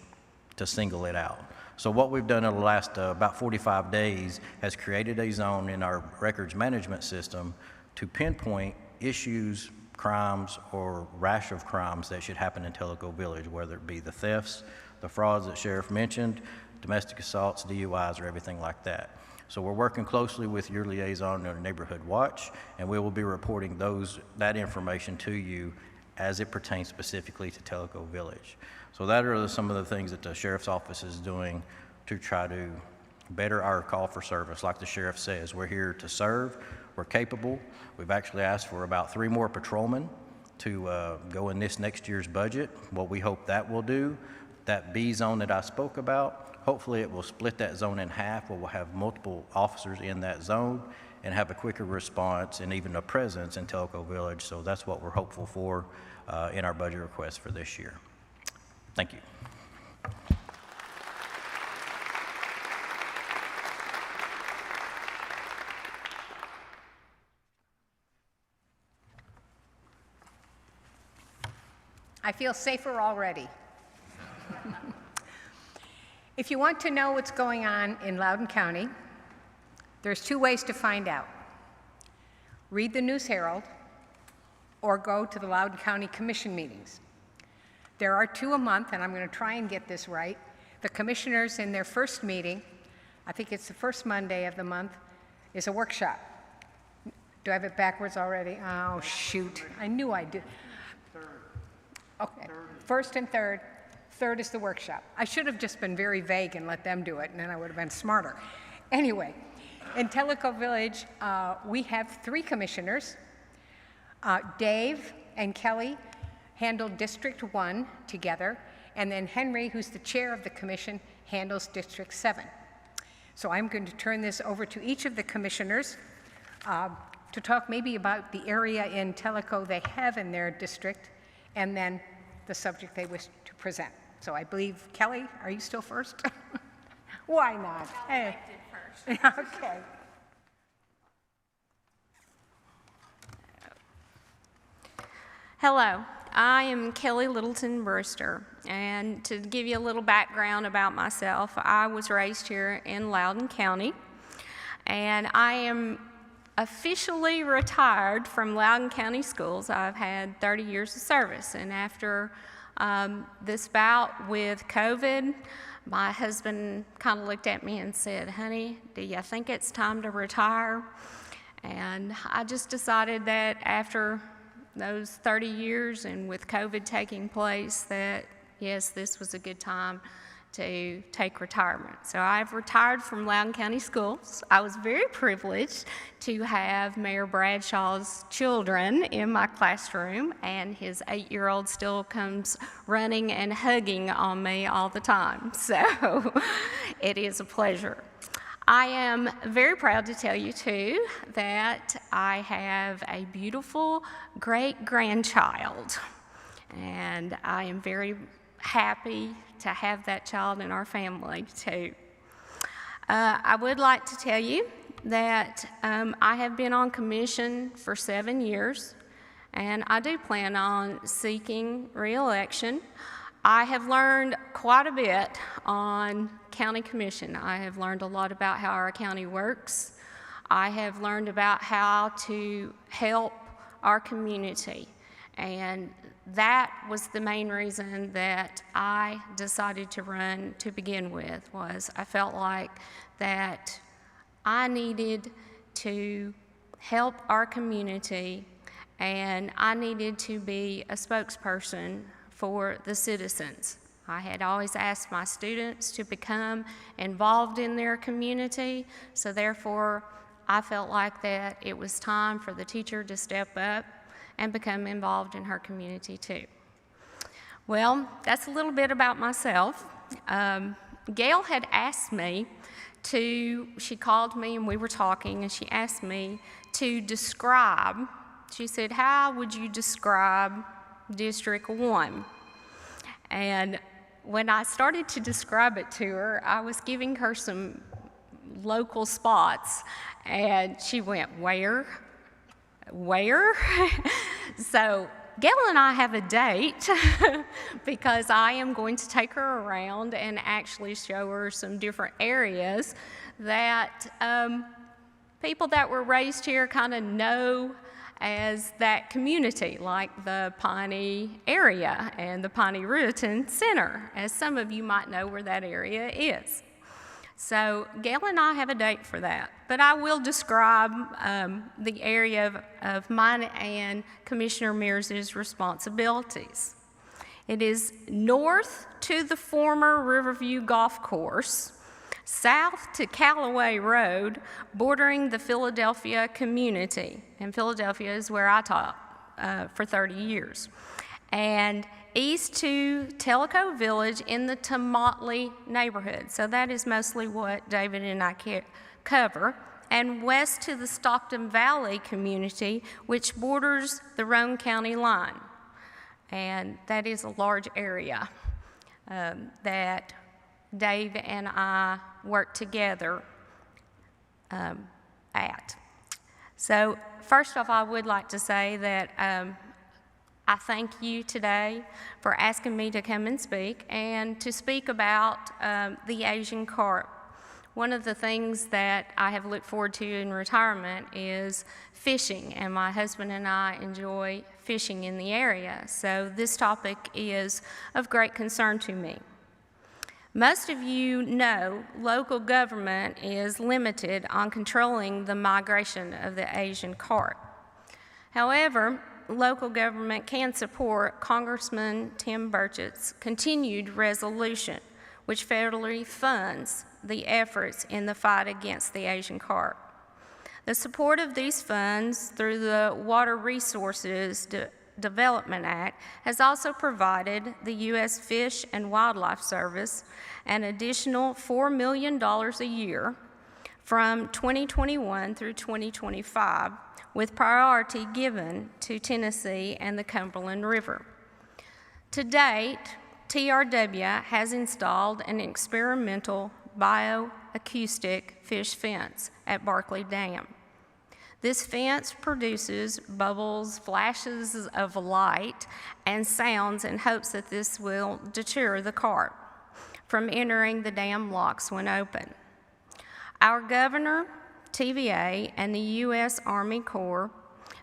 Speaker 6: to single it out. So what we've done in the last about 45 days has created a zone in our records management system to pinpoint issues, crimes, or rash of crimes that should happen in Telco Village, whether it be the thefts, the frauds that Sheriff mentioned, domestic assaults, DUIs, or everything like that. So we're working closely with your liaison and neighborhood watch, and we will be reporting that information to you as it pertains specifically to Telco Village. So that are some of the things that the Sheriff's Office is doing to try to better our call for service. Like the Sheriff says, we're here to serve, we're capable. We've actually asked for about 3 more patrolmen to go in this next year's budget. What we hope that will do, that B zone that I spoke about, hopefully it will split that zone in half, where we'll have multiple officers in that zone and have a quicker response and even a presence in Telco Village. So that's what we're hopeful for in our budget request for this year. Thank you.
Speaker 3: I feel safer already. If you want to know what's going on in Loudoun County, there's 2 ways to find out. Read the News Herald or go to the Loudoun County Commission meetings. There are 2 a month, and I'm going to try and get this right. The commissioners in their first meeting, I think it's the first Monday of the month, is a workshop. Do I have it backwards already? Oh, shoot. I knew I did. Okay, first and third. Third is the workshop. I should have just been very vague and let them do it, and then I would have been smarter. Anyway, in Telco Village, we have 3 commissioners. Dave and Kelly handle District 1 together, and then Henry, who's the chair of the commission, handles District 7. So I'm going to turn this over to each of the commissioners to talk maybe about the area in Telco they have in their district, and then the subject they wish to present. So I believe, Kelly, are you still first? Why not? Hey. First. Okay.
Speaker 7: Hello, I am Kelly Littleton Brewster, and to give you a little background about myself, I was raised here in Loudon County, and I am officially retired from Loudon County Schools. I've had 30 years of service, and after this bout with COVID, my husband kind of looked at me and said, "Honey, do you think it's time to retire?" And I just decided that after those 30 years and with COVID taking place that, yes, this was a good time to take retirement. So I've retired from Loudon County Schools. I was very privileged to have Mayor Bradshaw's children in my classroom, and his 8-year-old still comes running and hugging on me all the time. So it is a pleasure. I am very proud to tell you, too, that I have a beautiful great-grandchild, and I am very happy to have that child in our family, too. I would like to tell you that I have been on commission for 7 years, and I do plan on seeking re-election. I have learned quite a bit on county commission. I have learned a lot about how our county works. I have learned about how to help our community. And that was the main reason that I decided to run to begin with, was I felt like that I needed to help our community, and I needed to be a spokesperson for the citizens. I had always asked my students to become involved in their community, so therefore I felt like that it was time for the teacher to step up and become involved in her community too. Well, that's a little bit about myself. Gail had asked me she called me and we were talking, and she asked me to describe, she said, "How would you describe District 1? And when I started to describe it to her, I was giving her some local spots, and she went, "Where? Where?" So Gail and I have a date because I am going to take her around and actually show her some different areas that people that were raised here kind of know as that community, like the Piney area and the Piney-Littleton Center, as some of you might know where that area is. So Gail and I have a date for that, but I will describe the area of mine and Commissioner Mears' responsibilities. It is north to the former Riverview Golf Course, south to Callaway Road, bordering the Philadelphia community. And Philadelphia is where I taught for 30 years. And east to Tellico Village in the Tomotley neighborhood. So that is mostly what David and I cover. And west to the Stockton Valley community, which borders the Roane County line. And that is a large area that Dave and I work together at. So first off, I would like to say that I thank you today for asking me to come and speak, and to speak about the Asian carp. One of the things that I have looked forward to in retirement is fishing, and my husband and I enjoy fishing in the area, so this topic is of great concern to me. Most of you know local government is limited on controlling the migration of the Asian carp. However, local government can support Congressman Tim Burchett's continued resolution, which federally funds the efforts in the fight against the Asian carp. The support of these funds through the Water Resources Development Act has also provided the U.S. Fish and Wildlife Service an additional $4 million a year from 2021 through 2025, with priority given to Tennessee and the Cumberland River. To date, TRW has installed an experimental bioacoustic fish fence at Barkley Dam. This fence produces bubbles, flashes of light, and sounds in hopes that this will deter the cart from entering the dam locks when open. Our governor, TVA, and the U.S. Army Corps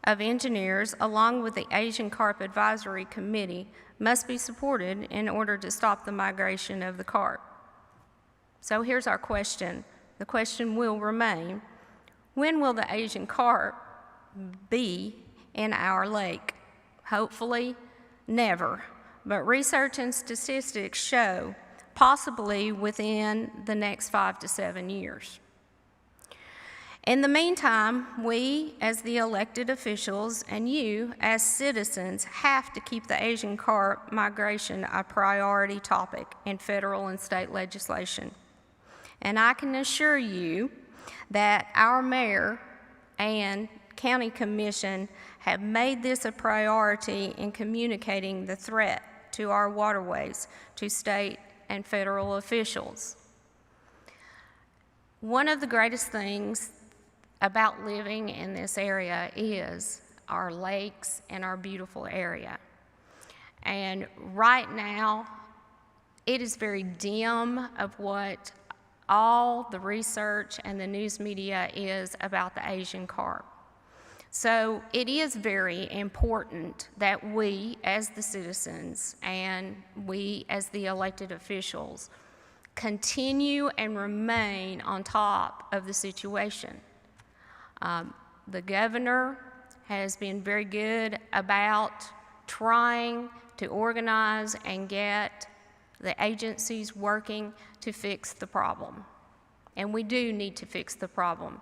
Speaker 7: of Engineers, along with the Asian Carp Advisory Committee, must be supported in order to stop the migration of the carp. So here's our question. The question will remain, when will the Asian carp be in our lake? Hopefully, never. But research and statistics show possibly within the next 5 to 7 years. In the meantime, we as the elected officials and you as citizens have to keep the Asian carp migration a priority topic in federal and state legislation. And I can assure you that our mayor and county commission have made this a priority in communicating the threat to our waterways to state and federal officials. One of the greatest things about living in this area is our lakes and our beautiful area. And right now, it is very dim of what all the research and the news media is about the Asian carp. So it is very important that we as the citizens and we as the elected officials continue and remain on top of the situation. The governor has been very good about trying to organize and get the agencies working to fix the problem. And we do need to fix the problem.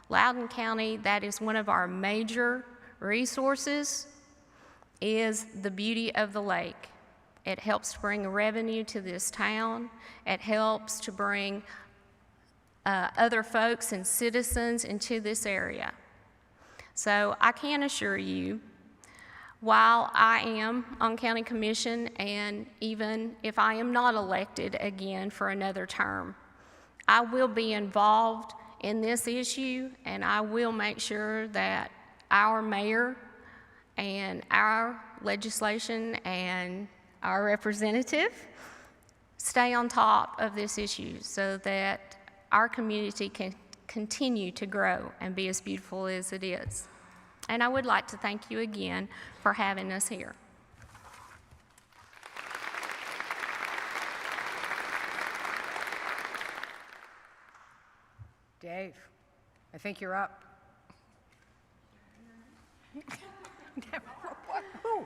Speaker 7: Loudon County, that is one of our major resources, is the beauty of the lake. It helps to bring revenue to this town. It helps to bring other folks and citizens into this area. So I can assure you, while I am on county commission, and even if I am not elected again for another term, I will be involved in this issue, and I will make sure that our mayor and our legislation and our representative stay on top of this issue so that our community can continue to grow and be as beautiful as it is. And I would like to thank you again for having us here.
Speaker 3: Dave, I think you're up. Who?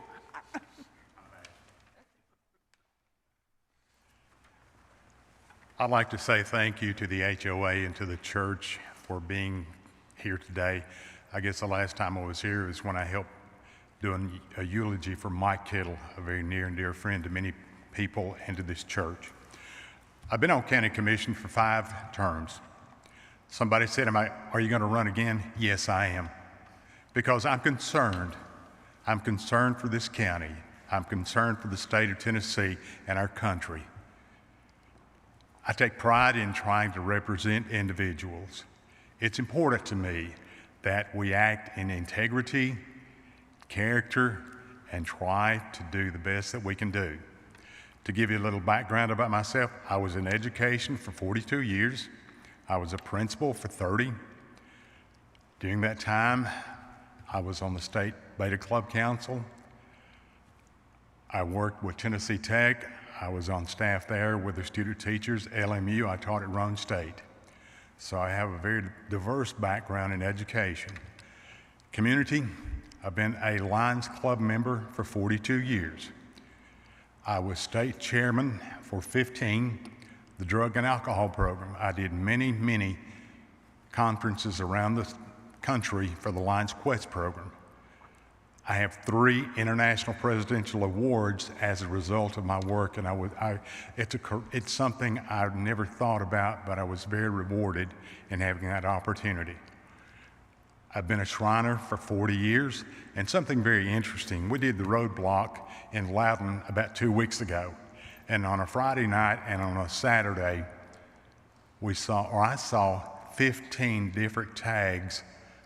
Speaker 8: I'd like to say thank you to the HOA and to the church for being here today. I guess the last time I was here was when I helped doing a eulogy for Mike Kittle, a very near and dear friend to many people and to this church. I've been on county commission for 5 terms. Somebody said, are you going to run again? Yes, I am. Because I'm concerned. I'm concerned for this county. I'm concerned for the state of Tennessee and our country. I take pride in trying to represent individuals. It's important to me that we act in integrity, character, and try to do the best that we can do. To give you a little background about myself, I was in education for 42 years. I was a principal for 30. During that time, I was on the state Beta Club Council. I worked with Tennessee Tech. I was on staff there with the student teachers. LMU, I taught at Roane State. So I have a very diverse background in education. Community, I've been a Lions Club member for 42 years. I was state chairman for 15, the drug and alcohol program. I did many, many conferences around the country for the Lions Quest program. I have 3 international presidential awards as a result of my work, and it's something I've never thought about, but I was very rewarded in having that opportunity. I've been a Shriner for 40 years, and something very interesting, we did the roadblock in Loudon about 2 weeks ago, and on a Friday night and on a Saturday, I saw 15 different tags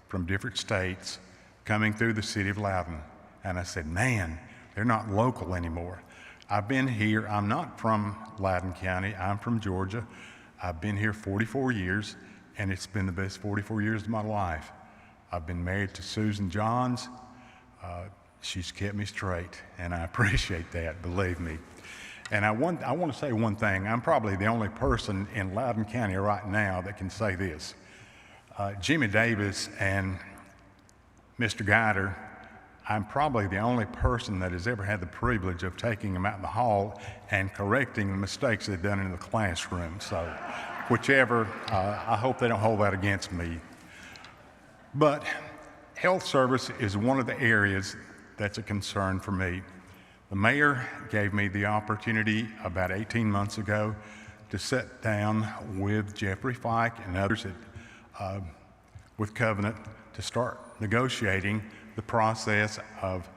Speaker 8: from different states coming through the city of Loudon. And I said, man, they're not local anymore. I've been here, I'm not from Loudon County, I'm from Georgia. I've been here 44 years, and it's been the best 44 years of my life. I've been married to Susan Johns. She's kept me straight, and I appreciate that, believe me. And I want to say one thing. I'm probably the only person in Loudon County right now that can say this. Jimmy Davis and Mr. Guider, I'm probably the only person that has ever had the privilege of taking them out in the hall and correcting the mistakes they've done in the classroom. So whichever, I hope they don't hold that against me. But health service is one of the areas that's a concern for me. The mayor gave me the opportunity about 18 months ago to sit down with Jeffrey Fike and others with Covenant to start negotiating the process of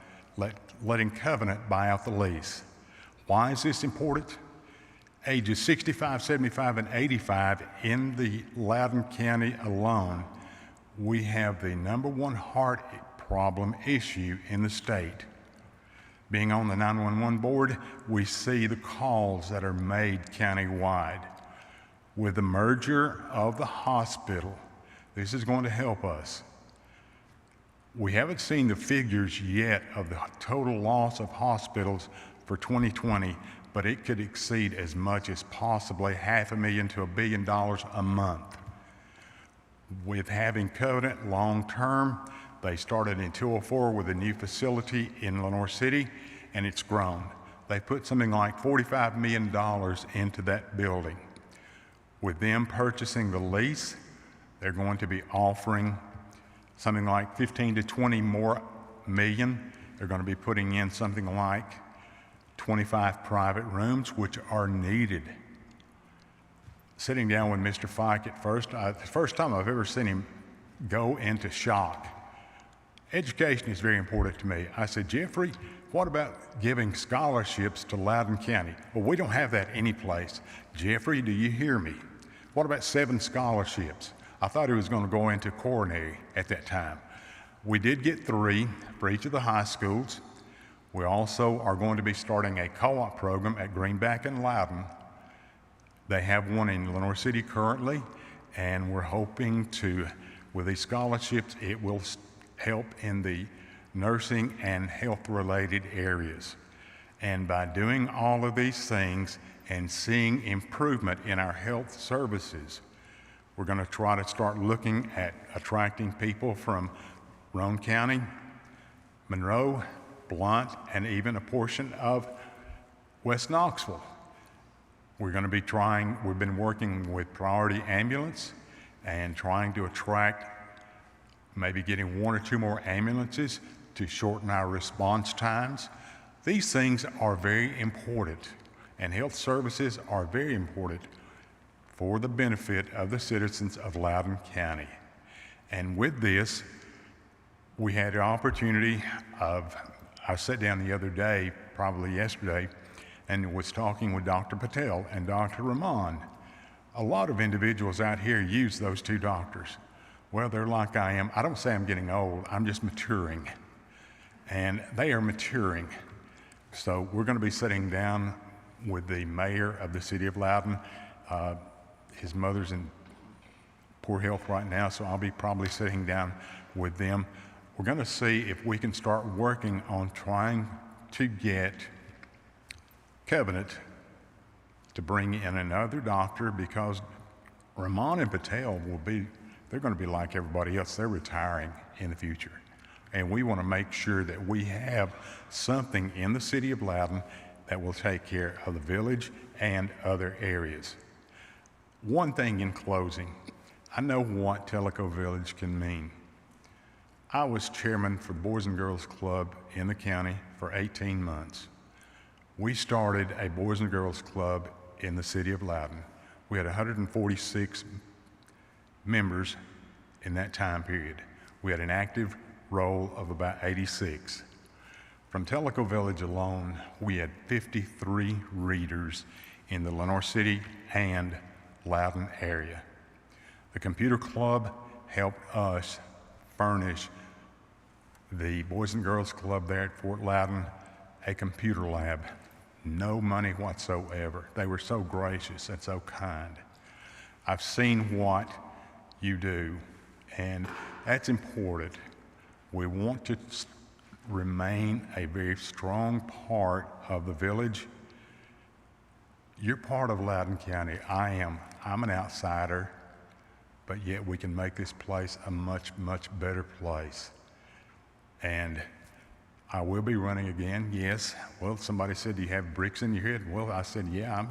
Speaker 8: letting Covenant buy out the lease. Why is this important? Ages 65, 75, and 85 in the Loudon County alone, we have the #1 heart problem issue in the state. Being on the 911 board, we see the calls that are made countywide. With the merger of the hospital, this is going to help us. We haven't seen the figures yet of the total loss of hospitals for 2020, but it could exceed as much as possibly $500,000 to $1 billion a month. With having Covenant long-term, they started in 2004 with a new facility in Lenore City, and it's grown. They put something like $45 million into that building. With them purchasing the lease, they're going to be offering something like 15 to 20 more million. They're going to be putting in something like 25 private rooms, which are needed. Sitting down with Mr. Fike at first, the first time I've ever seen him go into shock. Education is very important to me. I said, Jeffrey, what about giving scholarships to Loudon County? Well, we don't have that anyplace. Jeffrey, do you hear me? What about 7 scholarships? I thought he was going to go into coronary at that time. We did get 3 for each of the high schools. We also are going to be starting a co-op program at Greenback and Loudon. They have one in Lenore City currently, and we're hoping to, with these scholarships, it will help in the nursing and health-related areas. And by doing all of these things and seeing improvement in our health services, we're going to try to start looking at attracting people from Roane County, Monroe, Blount, and even a portion of West Knoxville. We're going to be we've been working with Priority Ambulance and trying to attract, maybe getting 1 or 2 more ambulances to shorten our response times. These things are very important, and health services are very important for the benefit of the citizens of Loudon County. And with this, we had the opportunity of, I sat down the other day, probably yesterday, and was talking with Dr. Patel and Dr. Rahman. A lot of individuals out here use those 2 doctors. Well, they're like I am. I don't say I'm getting old, I'm just maturing. And they are maturing. So we're going to be sitting down with the mayor of the city of Loudon. His mother's in poor health right now, so I'll be probably sitting down with them. We're going to see if we can start working on trying to get Covenant to bring in another doctor, because Rahman and Patel they're going to be like everybody else. They're retiring in the future. And we want to make sure that we have something in the city of Loudon that will take care of the village and other areas. One thing in closing, I know what Tellico Village can mean. I was chairman for Boys and Girls Club in the county for 18 months. We started a Boys and Girls Club in the city of Loudon. We had 146 members in that time period. We had an active roll of about 86. From Tellico Village alone, we had 53 readers in the Lenore City and Loudon area. The computer club helped us furnish the Boys and Girls Club there at Fort Loudon a computer lab. No money whatsoever. They were so gracious and so kind. I've seen what you do, and that's important. We want to remain a very strong part of the village. You're part of Loudon County. I am. I'm an outsider, but yet we can make this place a much, much better place. And I will be running again, yes. Well, somebody said, do you have bricks in your head? Well, I said, yeah,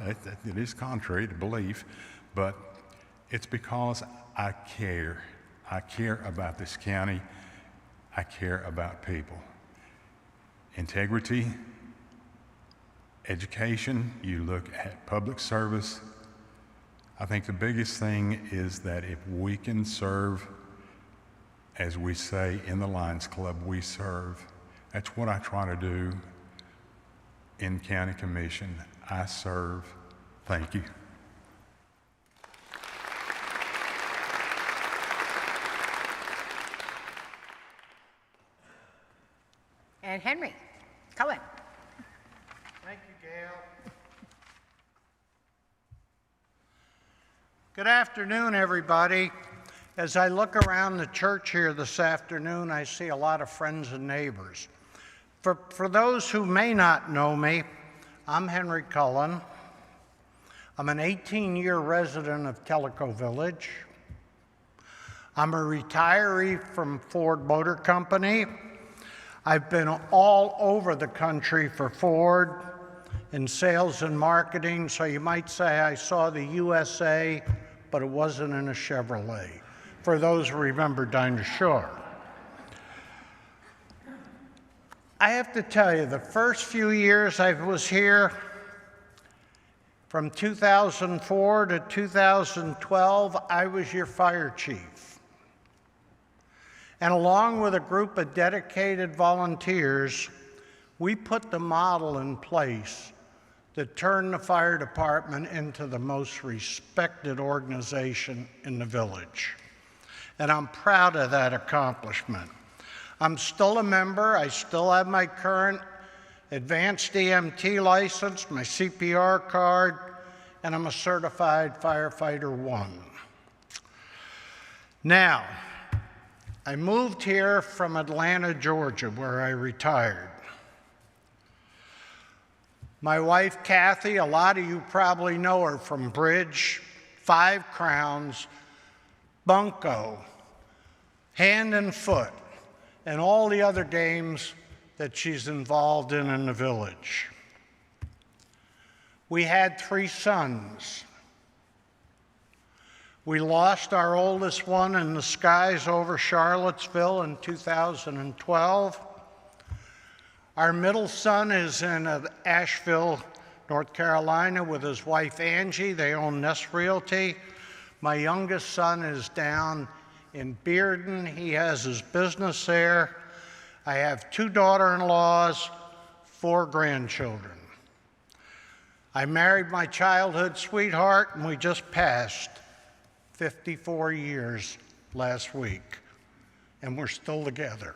Speaker 8: it is contrary to belief, but it's because I care. I care about this county. I care about people. Integrity, education, you look at public service. I think the biggest thing is that if we can serve, as we say in the Lions Club, we serve. That's what I try to do in County Commission. I serve. Thank you.
Speaker 3: And Henry Cullen.
Speaker 1: Thank you, Gail. Good afternoon, everybody. As I look around the church here this afternoon, I see a lot of friends and neighbors. For those who may not know me, I'm Henry Cullen. I'm an 18-year resident of Tellico Village. I'm a retiree from Ford Motor Company. I've been all over the country for Ford in sales and marketing, so you might say I saw the USA, but it wasn't in a Chevrolet, for those who remember Dinah Shore. I have to tell you, the first few years I was here, from 2004 to 2012, I was your fire chief. And along with a group of dedicated volunteers, we put the model in place that turned the fire department into the most respected organization in the village. And I'm proud of that accomplishment. I'm still a member. I still have my current advanced EMT license, my CPR card, and I'm a certified firefighter 1. Now, I moved here from Atlanta, Georgia, where I retired. My wife, Kathy, a lot of you probably know her from Bridge, 5 Crowns, Bunko, Hand and Foot, and all the other games that she's involved in the village. We had 3 sons. We lost our oldest one in the skies over Charlottesville in 2012. Our middle son is in Asheville, North Carolina with his wife Angie. They own Nest Realty. My youngest son is down in Bearden. He has his business there. I have 2 daughter-in-laws, 4 grandchildren. I married my childhood sweetheart, and we just passed 54 years last week, and we're still together.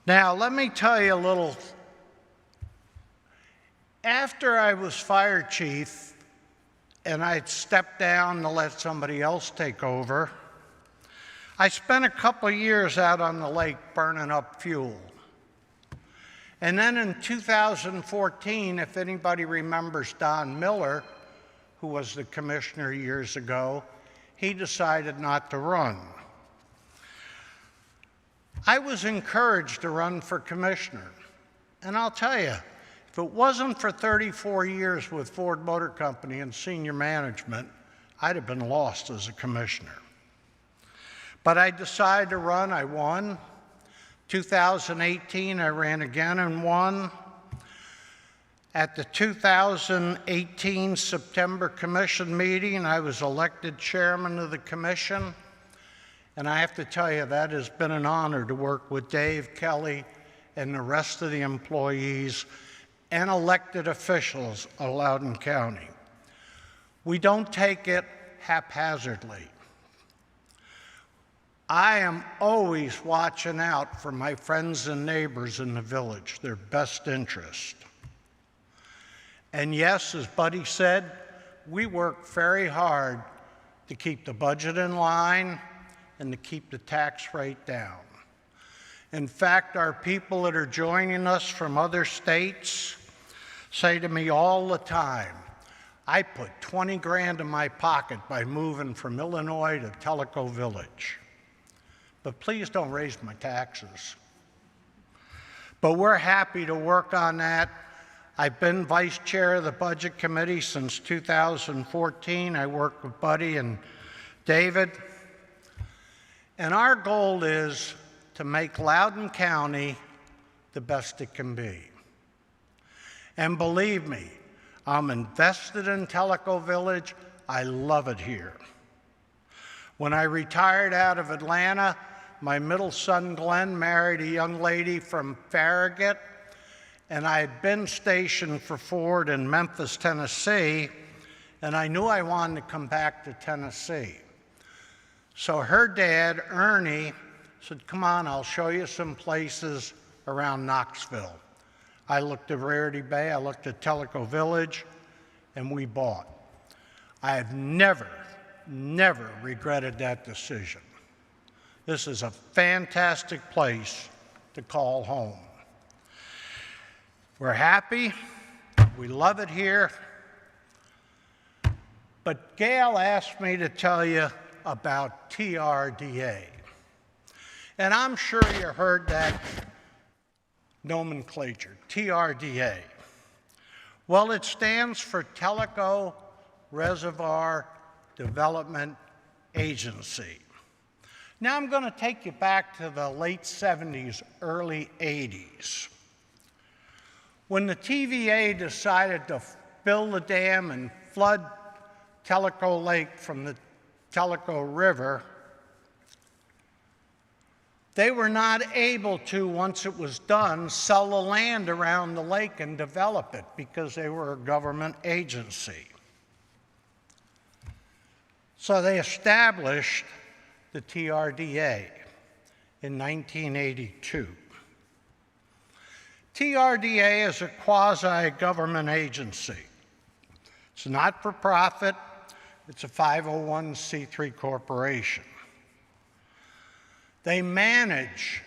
Speaker 1: Now, let me tell you a little. After I was fire chief, and I'd stepped down to let somebody else take over, I spent a couple of years out on the lake burning up fuel. And then in 2014, if anybody remembers Don Miller, who was the commissioner years ago, he decided not to run. I was encouraged to run for commissioner. And I'll tell you, if it wasn't for 34 years with Ford Motor Company and senior management, I'd have been lost as a commissioner. But I decided to run. I won. 2018, I ran again and won. At the 2018 September commission meeting, I was elected chairman of the commission. And I have to tell you, that has been an honor to work with Dave, Kelly, and the rest of the employees and elected officials of Loudon County. We don't take it haphazardly.
Speaker 9: I am always watching out for my friends and neighbors in the village, their best interest. And yes, as Buddy said, we work very hard to keep the budget in line and to keep the tax rate down. In fact, our people that are joining us from other states say to me all the time, I put 20 grand in my pocket by moving from Illinois to Tellico Village. But please don't raise my taxes. But we're happy to work on that. I've been vice chair of the budget committee since 2014. I work with Buddy and David. And our goal is to make Loudon County the best it can be. And believe me, I'm invested in Tellico Village. I love it here. When I retired out of Atlanta, my middle son, Glenn, married a young lady from Farragut, and I had been stationed for Ford in Memphis, Tennessee, and I knew I wanted to come back to Tennessee. So her dad, Ernie, said, come on, I'll show you some places around Knoxville. I looked at Rarity Bay, I looked at Tellico Village, and we bought. I have never regretted that decision. This is a fantastic place to call home. We're happy, we love it here, but Gail asked me to tell you about TRDA. And I'm sure you heard that nomenclature, TRDA. Well, it stands for Tellico Reservoir Development Agency. Now I'm going to take you back to the late 70s, early 80s. When the TVA decided to build the dam and flood Tellico Lake from the Tellico River, they were not able to, once it was done, sell the land around the lake and develop it because they were a government agency. So they established the TRDA in 1982. TRDA is a quasi-government agency. It's not for profit, it's a 501c3 corporation. They manage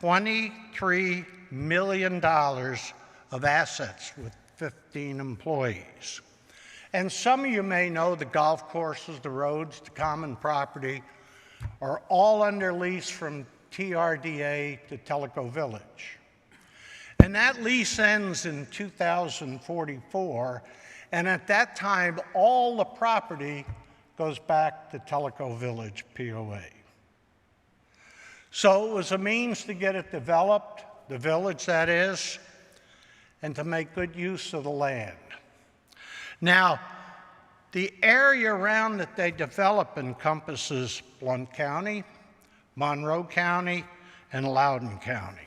Speaker 9: $23 million of assets with 15 employees. And some of you may know the golf courses, the roads, the common property are all under lease from TRDA to Tellico Village. And that lease ends in 2044, and at that time, all the property goes back to Tellico Village POA. So it was a means to get it developed, the village that is, and to make good use of the land. Now, the area around that they develop encompasses Blount County, Monroe County, and Loudon County.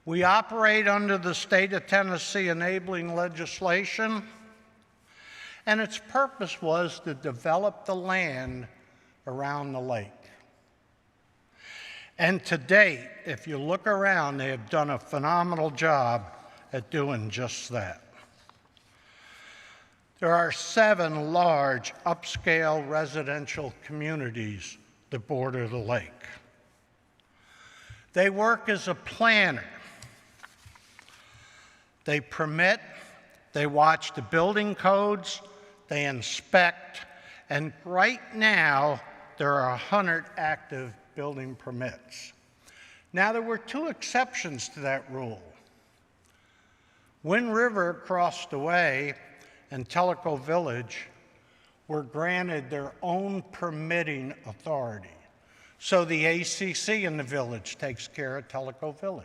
Speaker 9: We operate under the state of Tennessee enabling legislation, and its purpose was to develop the land around the lake. And to date, if you look around, they have done a phenomenal job at doing just that. There are 7 large upscale residential communities that border the lake. They work as a planner. They permit, they watch the building codes, they inspect, and right now there are 100 active building permits. Now there were 2 exceptions to that rule. Wind River across the way and Tellico Village were granted their own permitting authority. So the ACC in the village takes care of Tellico Village.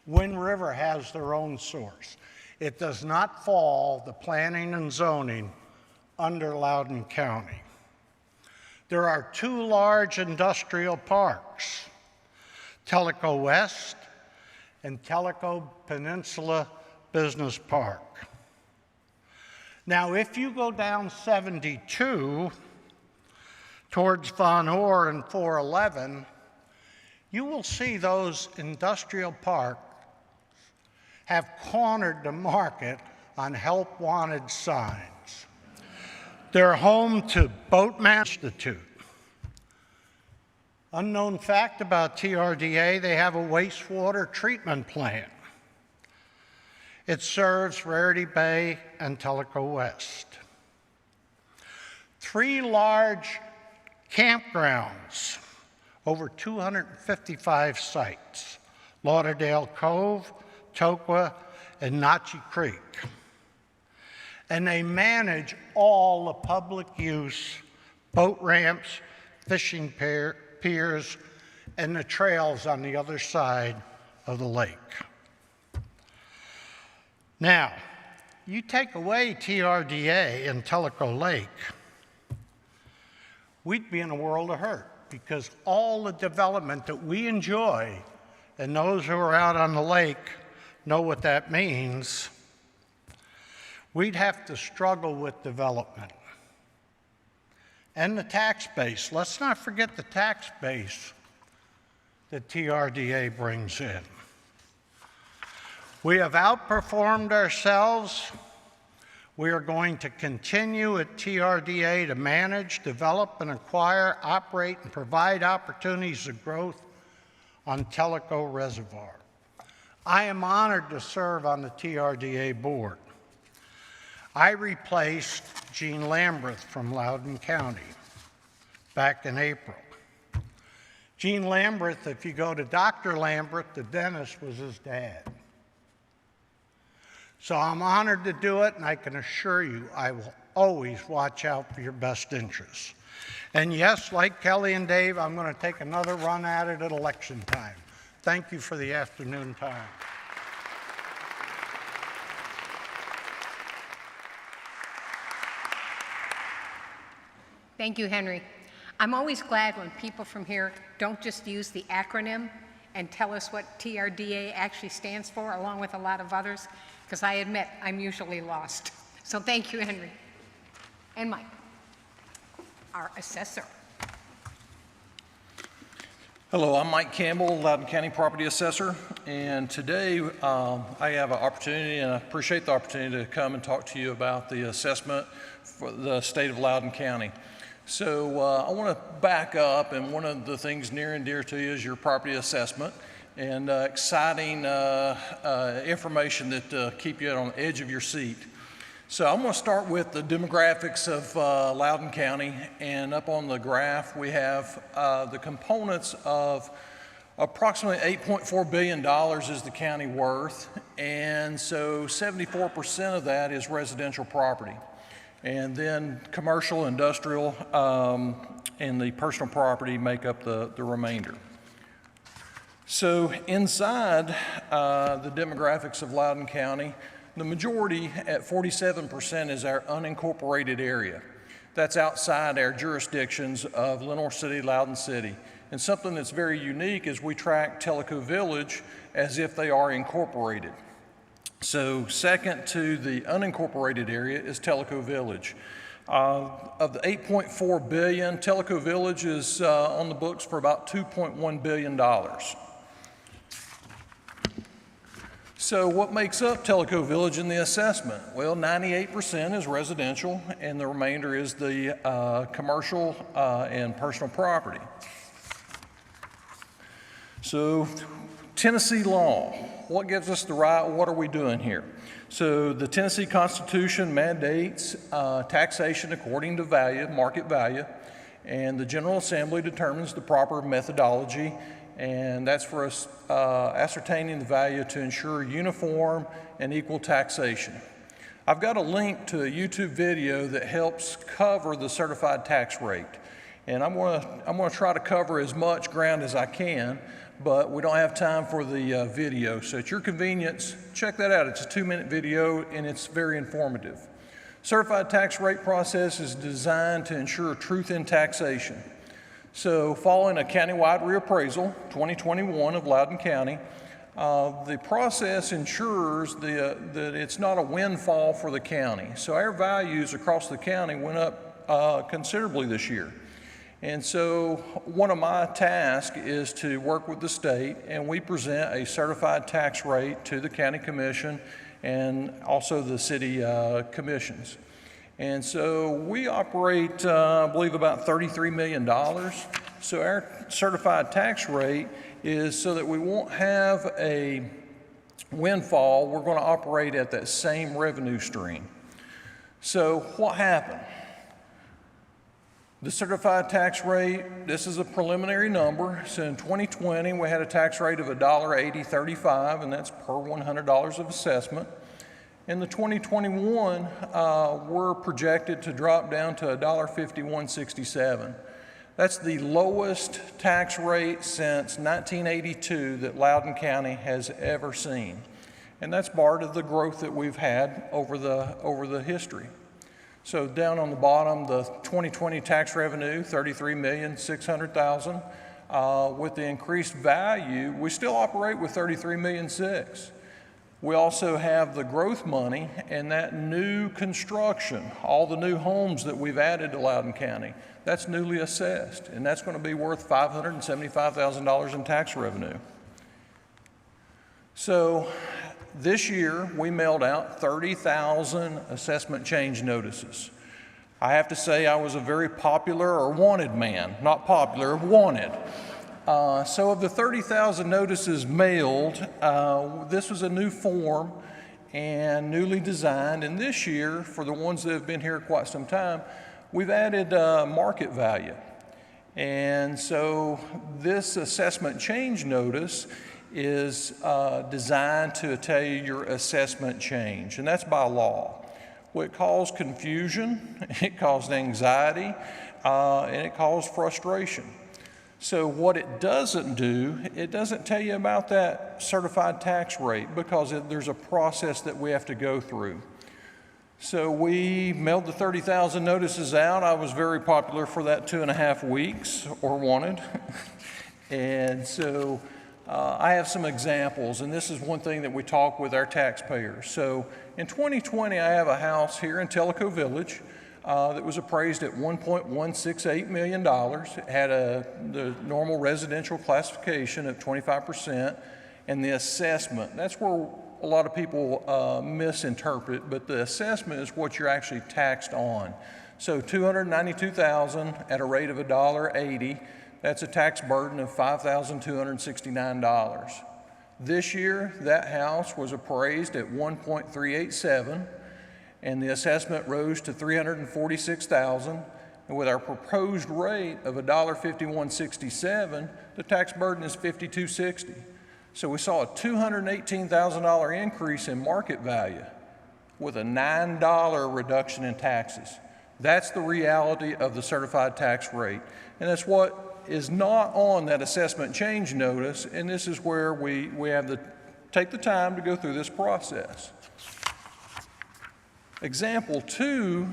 Speaker 9: Wind River has their own source. It does not fall, the planning and zoning, under Loudon County. There are 2 large industrial parks, Tellico West and Tellico Peninsula Business Park. Now, if you go down 72 towards Von Orr and 411, you will see those industrial parks have cornered the market on help wanted signs. They're home to Boatman Institute. Unknown fact about TRDA, they have a wastewater treatment plant. It serves Rarity Bay and Tellico West. 3 large campgrounds, over 255 sites, Lauderdale Cove, Toqua, and Notchie Creek. And they manage all the public use boat ramps, fishing piers, and the trails on the other side of the lake. Now, you take away TRDA and Tellico Lake, we'd be in a world of hurt, because all the development that we enjoy, and those who are out on the lake know what that means, we'd have to struggle with development. And the tax base. Let's not forget the tax base that TRDA brings in. We have outperformed ourselves. We are going to continue at TRDA to manage, develop, and acquire, operate, and provide opportunities of growth on Tellico Reservoir. I am honored to serve on the TRDA board. I replaced Gene Lamberth from Loudoun County back in April. Gene Lamberth, if you go to Dr. Lamberth, the dentist, was his dad. So I'm honored to do it, and I can assure you I will always watch out for your best interests. And yes, like Kelly and Dave, I'm going to take another run at it at election time. Thank you for the afternoon time.
Speaker 3: Thank you, Henry. I'm always glad when people from here don't just use the acronym and tell us what TRDA actually stands for, along with a lot of others, because I admit I'm usually lost. So thank you, Henry. And Mike, our assessor.
Speaker 10: Hello, I'm Mike Campbell, Loudoun County Property Assessor, and today I have an opportunity, and I appreciate the opportunity to come and talk to you about the assessment for the state of Loudoun County. So I want to back up, and one of the things near and dear to you is your property assessment, and exciting information that keep you on the edge of your seat. So I'm going to start with the demographics of Loudoun County, and up on the graph we have the components of approximately $8.4 billion is the county worth, and so 74% of that is residential property. And then commercial, industrial, and the personal property make up the remainder. So inside the demographics of Loudoun County, the majority at 47% is our unincorporated area. That's outside our jurisdictions of Lenore City, Loudon City. And something that's very unique is we track Tellico Village as if they are incorporated. So second to the unincorporated area is Tellico Village. Of the $8.4 billion, Tellico Village is on the books for about $2.1 billion. So what makes up Tellico Village in the assessment? Well, 98% is residential, and the remainder is the commercial and personal property. So Tennessee law, what gives us the right, what are we doing here? So the Tennessee Constitution mandates taxation according to value, market value, and the General Assembly determines the proper methodology, and that's for us ascertaining the value to ensure uniform and equal taxation. I've got a link to a YouTube video that helps cover the certified tax rate, and I'm gonna try to cover as much ground as I can, but we don't have time for the video. So at your convenience, check that out. It's a 2-minute video and it's very informative. Certified tax rate process is designed to ensure truth in taxation. So following a countywide reappraisal, 2021 of Loudoun County, the process ensures that it's not a windfall for the county. So our values across the county went up considerably this year. And so one of my tasks is to work with the state, and we present a certified tax rate to the county commission and also the city commissions. And so we operate, I believe, about $33 million. So our certified tax rate is so that we won't have a windfall. We're going to operate at that same revenue stream. So what happened? The certified tax rate, this is a preliminary number. So in 2020, we had a tax rate of $1.8035, and that's per $100 of assessment. In the 2021, we're projected to drop down to $1.5167. That's the lowest tax rate since 1982 that Loudon County has ever seen. And that's part of the growth that we've had over the history. So down on the bottom, the 2020 tax revenue, $33,600,000. With the increased value, we still operate with $33,600,000. We also have the growth money and that new construction, all the new homes that we've added to Loudon County, that's newly assessed, and that's going to be worth $575,000 in tax revenue. So this year, we mailed out 30,000 assessment change notices. I have to say I was a very popular or wanted man, not popular, wanted. So of the 30,000 notices mailed, this was a new form and newly designed. And this year, for the ones that have been here quite some time, we've added market value. And so this assessment change notice is designed to tell you your assessment change, and that's by law. Well, it caused confusion, it caused anxiety, and it caused frustration. So what it doesn't do, it doesn't tell you about that certified tax rate because there's a process that we have to go through. So we mailed the 30,000 notices out. I was very popular for that 2.5 weeks, or wanted. And so I have some examples, and this is one thing that we talk with our taxpayers. So in 2020, I have a house here in Tellico Village that was appraised at $1.168 million. It had the normal residential classification of 25%, and the assessment, that's where a lot of people misinterpret, but the assessment is what you're actually taxed on. So $292,000 at a rate of $1.80, that's a tax burden of $5,269. This year, that house was appraised at $1.387, and the assessment rose to $346,000. And with our proposed rate of $1.5167, the tax burden is $52.60. So we saw a $218,000 increase in market value with a $9 reduction in taxes. That's the reality of the certified tax rate. And that's what is not on that assessment change notice, and this is where we have to take the time to go through this process. Example 2,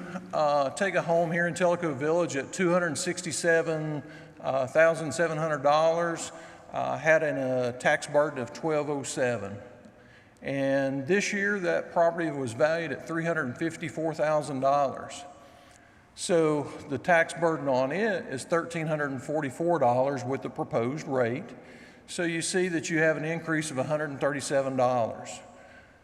Speaker 10: take a home here in Tellico Village at $267,700, had a tax burden of $1,207. And this year, that property was valued at $354,000. So the tax burden on it is $1,344 with the proposed rate. So you see that you have an increase of $137.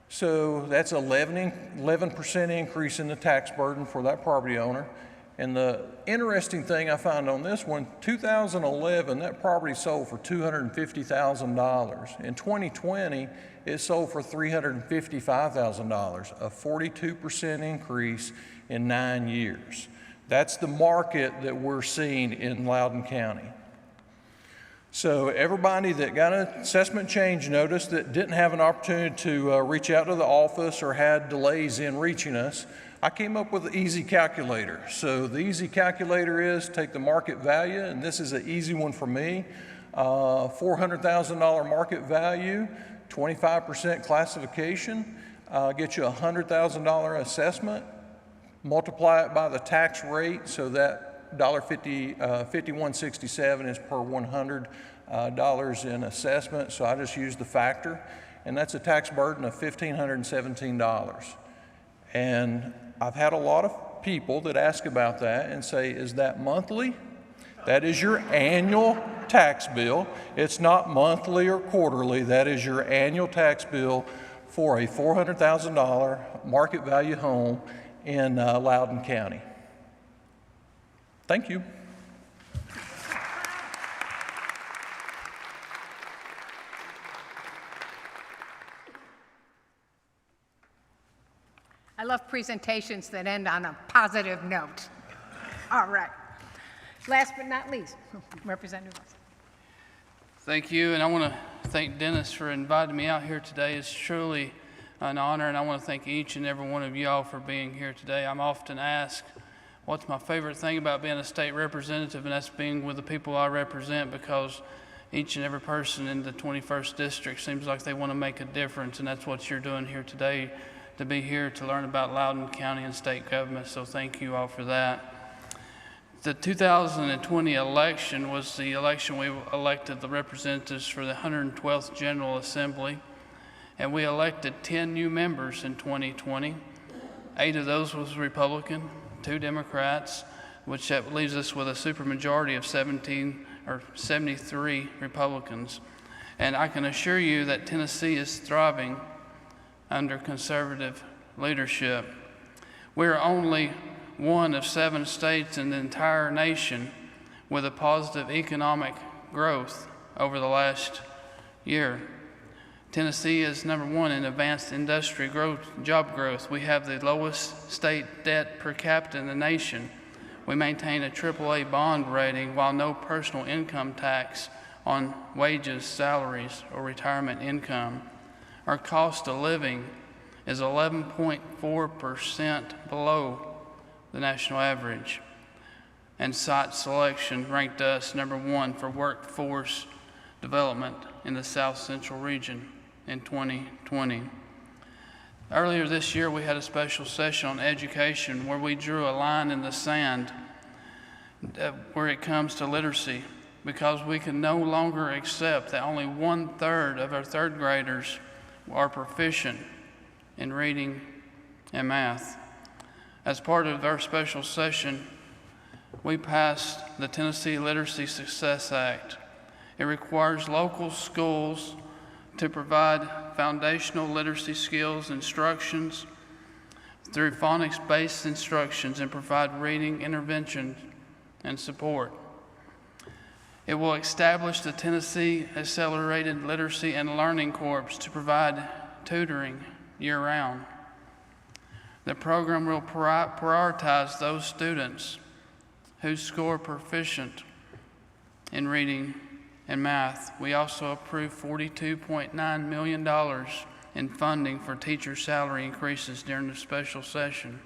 Speaker 10: So that's 11% increase in the tax burden for that property owner. And the interesting thing I found on this one, 2011, that property sold for $250,000. In 2020, it sold for $355,000, a 42% increase in 9 years. That's the market that we're seeing in Loudon County. So everybody that got an assessment change notice that didn't have an opportunity to reach out to the office or had delays in reaching us, I came up with an easy calculator. So the easy calculator is take the market value, and this is an easy one for me, $400,000 market value, 25% classification, get you a $100,000 assessment, multiply it by the tax rate, so that $51.67 is per $100 in assessment, so I just use the factor, and that's a tax burden of $1,517. And I've had a lot of people that ask about that and say, is that monthly? That is your annual tax bill. It's not monthly or quarterly. That is your annual tax bill for a $400,000 market value home in Loudon County. Thank you.
Speaker 3: I love presentations that end on a positive note. All right. Last but not least, Representative Russell.
Speaker 11: Thank you, and I want to thank Dennis for inviting me out here today. It's truly an honor, and I want to thank each and every one of y'all for being here today. I'm often asked, what's my favorite thing about being a state representative, and that's being with the people I represent, because each and every person in the 21st district seems like they want to make a difference, and that's what you're doing here today, to be here to learn about Loudon County and state government, so thank you all for that. The 2020 election was the election we elected the representatives for the 112th General Assembly, and we elected 10 new members in 2020. 8 of those was Republican, 2 Democrats, which that leaves us with a supermajority of 73 Republicans. And I can assure you that Tennessee is thriving under conservative leadership. We're only one of 7 states in the entire nation with a positive economic growth over the last year. Tennessee is #1 in advanced industry growth, job growth. We have the lowest state debt per capita in the nation. We maintain a AAA bond rating while no personal income tax on wages, salaries, or retirement income. Our cost of living is 11.4% below the national average. And site selection ranked us #1 for workforce development in the South Central region in 2020. Earlier this year, we had a special session on education where we drew a line in the sand where it comes to literacy, because we can no longer accept that only 1/3 of our 3rd graders are proficient in reading and math. As part of our special session, we passed the Tennessee Literacy Success Act. It requires local schools to provide foundational literacy skills instructions through phonics-based instructions and provide reading intervention and support. It will establish the Tennessee Accelerated Literacy and Learning Corps to provide tutoring year-round. The program will prioritize those students who score proficient in reading and math. We also approved $42.9 million in funding for teacher salary increases during the special session.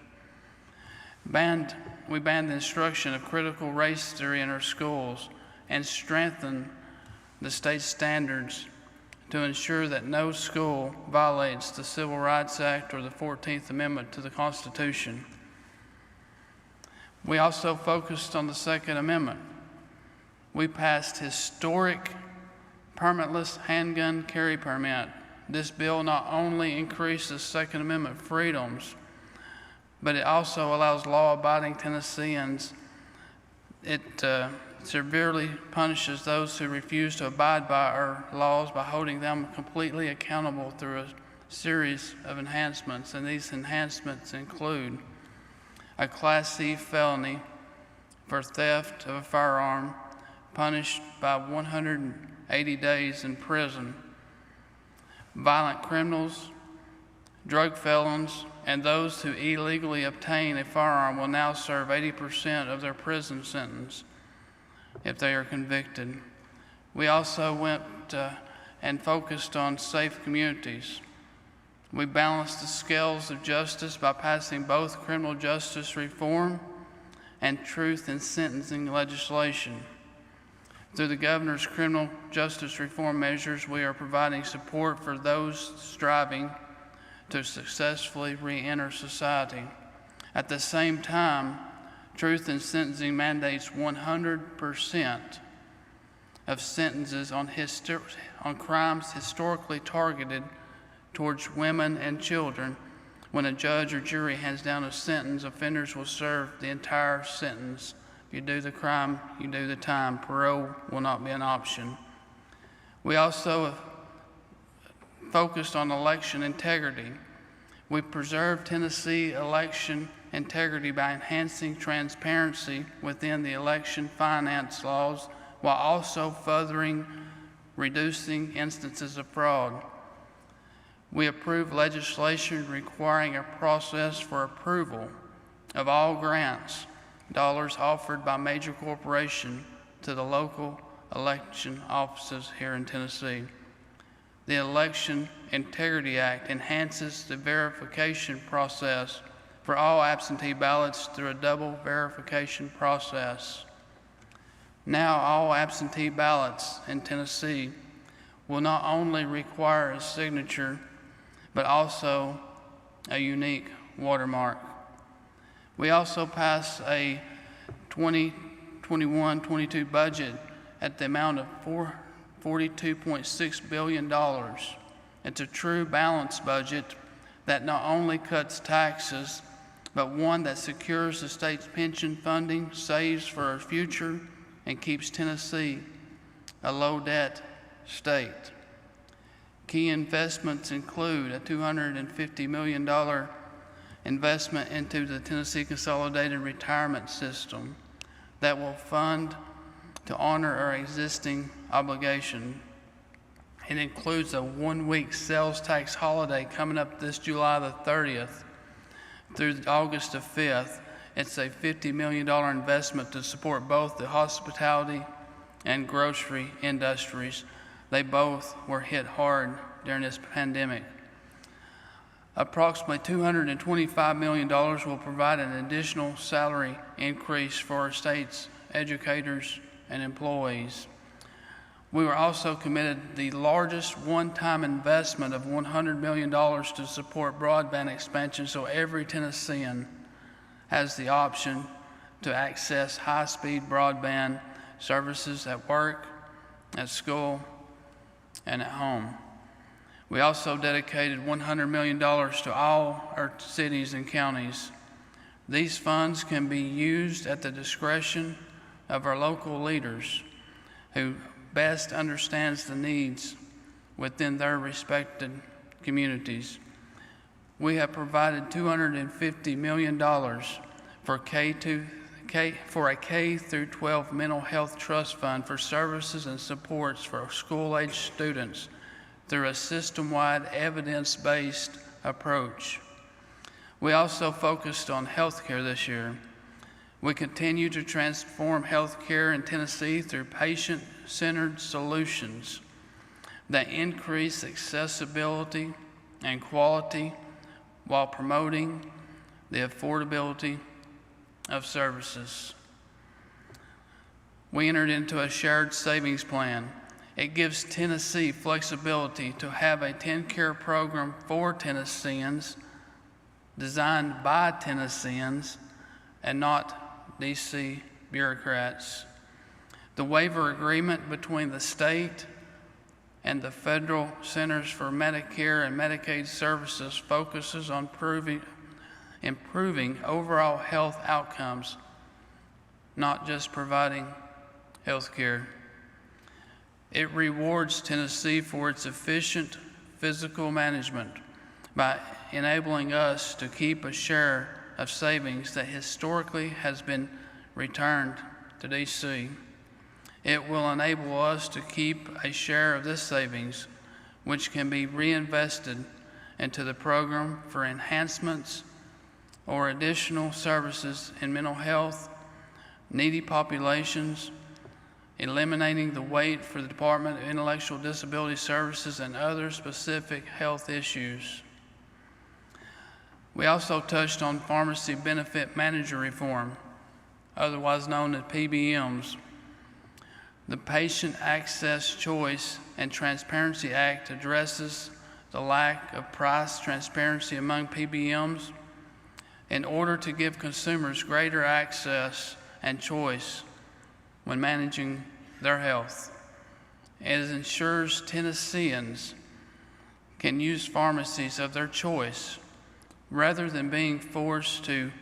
Speaker 11: We banned the instruction of critical race theory in our schools and strengthened the state standards to ensure that no school violates the Civil Rights Act or the 14th Amendment to the Constitution. We also focused on the Second Amendment. We passed historic permitless handgun carry permit. This bill not only increases Second Amendment freedoms, but it also allows law-abiding Tennesseans. It severely punishes those who refuse to abide by our laws by holding them completely accountable through a series of enhancements, and these enhancements include a Class C felony for theft of a firearm, punished by 180 days in prison. Violent criminals, drug felons, and those who illegally obtain a firearm will now serve 80% of their prison sentence if they are convicted. We also went and focused on safe communities. We balanced the scales of justice by passing both criminal justice reform and truth in sentencing legislation. Through the governor's criminal justice reform measures, we are providing support for those striving to successfully re-enter society. At the same time, truth in sentencing mandates 100% of sentences on crimes historically targeted towards women and children. When a judge or jury hands down a sentence, offenders will serve the entire sentence If you do the crime, you do the time. Parole will not be an option. We also focused on election integrity. We preserved Tennessee election integrity by enhancing transparency within the election finance laws while also furthering reducing instances of fraud. We approved legislation requiring a process for approval of all grants dollars offered by major corporations to the local election offices here in Tennessee. The Election Integrity Act enhances the verification process for all absentee ballots through a double verification process. Now all absentee ballots in Tennessee will not only require a signature, but also a unique watermark. We also passed a 2021-22 budget at the amount of $42.6 billion. It's a true balanced budget that not only cuts taxes, but one that secures the state's pension funding, saves for our future, and keeps Tennessee a low-debt state. Key investments include a $250 million investment into the Tennessee Consolidated Retirement System that will fund to honor our existing obligation. It includes a one-week sales tax holiday coming up this July the 30th through August the 5th. It's a $50 million investment to support both the hospitality and grocery industries. They both were hit hard during this pandemic. Approximately $225 million will provide an additional salary increase for our state's educators and employees. We were also committed the largest one-time investment of $100 million to support broadband expansion so every Tennessean has the option to access high-speed broadband services at work, at school, and at home. We also dedicated $100 million to all our cities and counties. These funds can be used at the discretion of our local leaders who best understands the needs within their respected communities. We have provided $250 million for a K through 12 mental health trust fund for services and supports for school-age students through a system-wide evidence-based approach. We also focused on healthcare this year. We continue to transform healthcare in Tennessee through patient-centered solutions that increase accessibility and quality while promoting the affordability of services. We entered into a shared savings plan. It gives Tennessee flexibility to have a TennCare program for Tennesseans, designed by Tennesseans, and not DC bureaucrats. The waiver agreement between the state and the Federal Centers for Medicare and Medicaid Services focuses on improving overall health outcomes, not just providing health care. It rewards Tennessee for its efficient physical management by enabling us to keep a share of savings that historically has been returned to DC. It will enable us to keep a share of this savings, which can be reinvested into the program for enhancements or additional services in mental health, needy populations, eliminating the wait for the Department of Intellectual Disability Services and other specific health issues. We also touched on pharmacy benefit manager reform, otherwise known as PBMs. The Patient Access Choice and Transparency Act addresses the lack of price transparency among PBMs in order to give consumers greater access and choice when managing their health. It ensures Tennesseans can use pharmacies of their choice rather than being forced to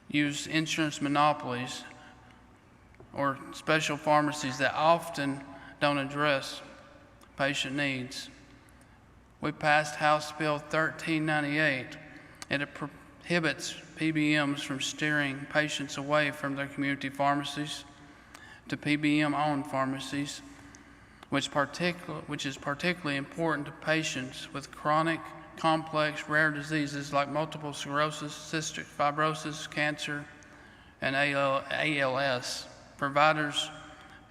Speaker 11: use insurance monopolies or special pharmacies that often don't address patient needs. We passed House Bill 1398, and it prohibits PBMs from steering patients away from their community pharmacies to PBM-owned pharmacies, which is particularly important to patients with chronic, complex, rare diseases like multiple sclerosis, cystic fibrosis, cancer, and ALS.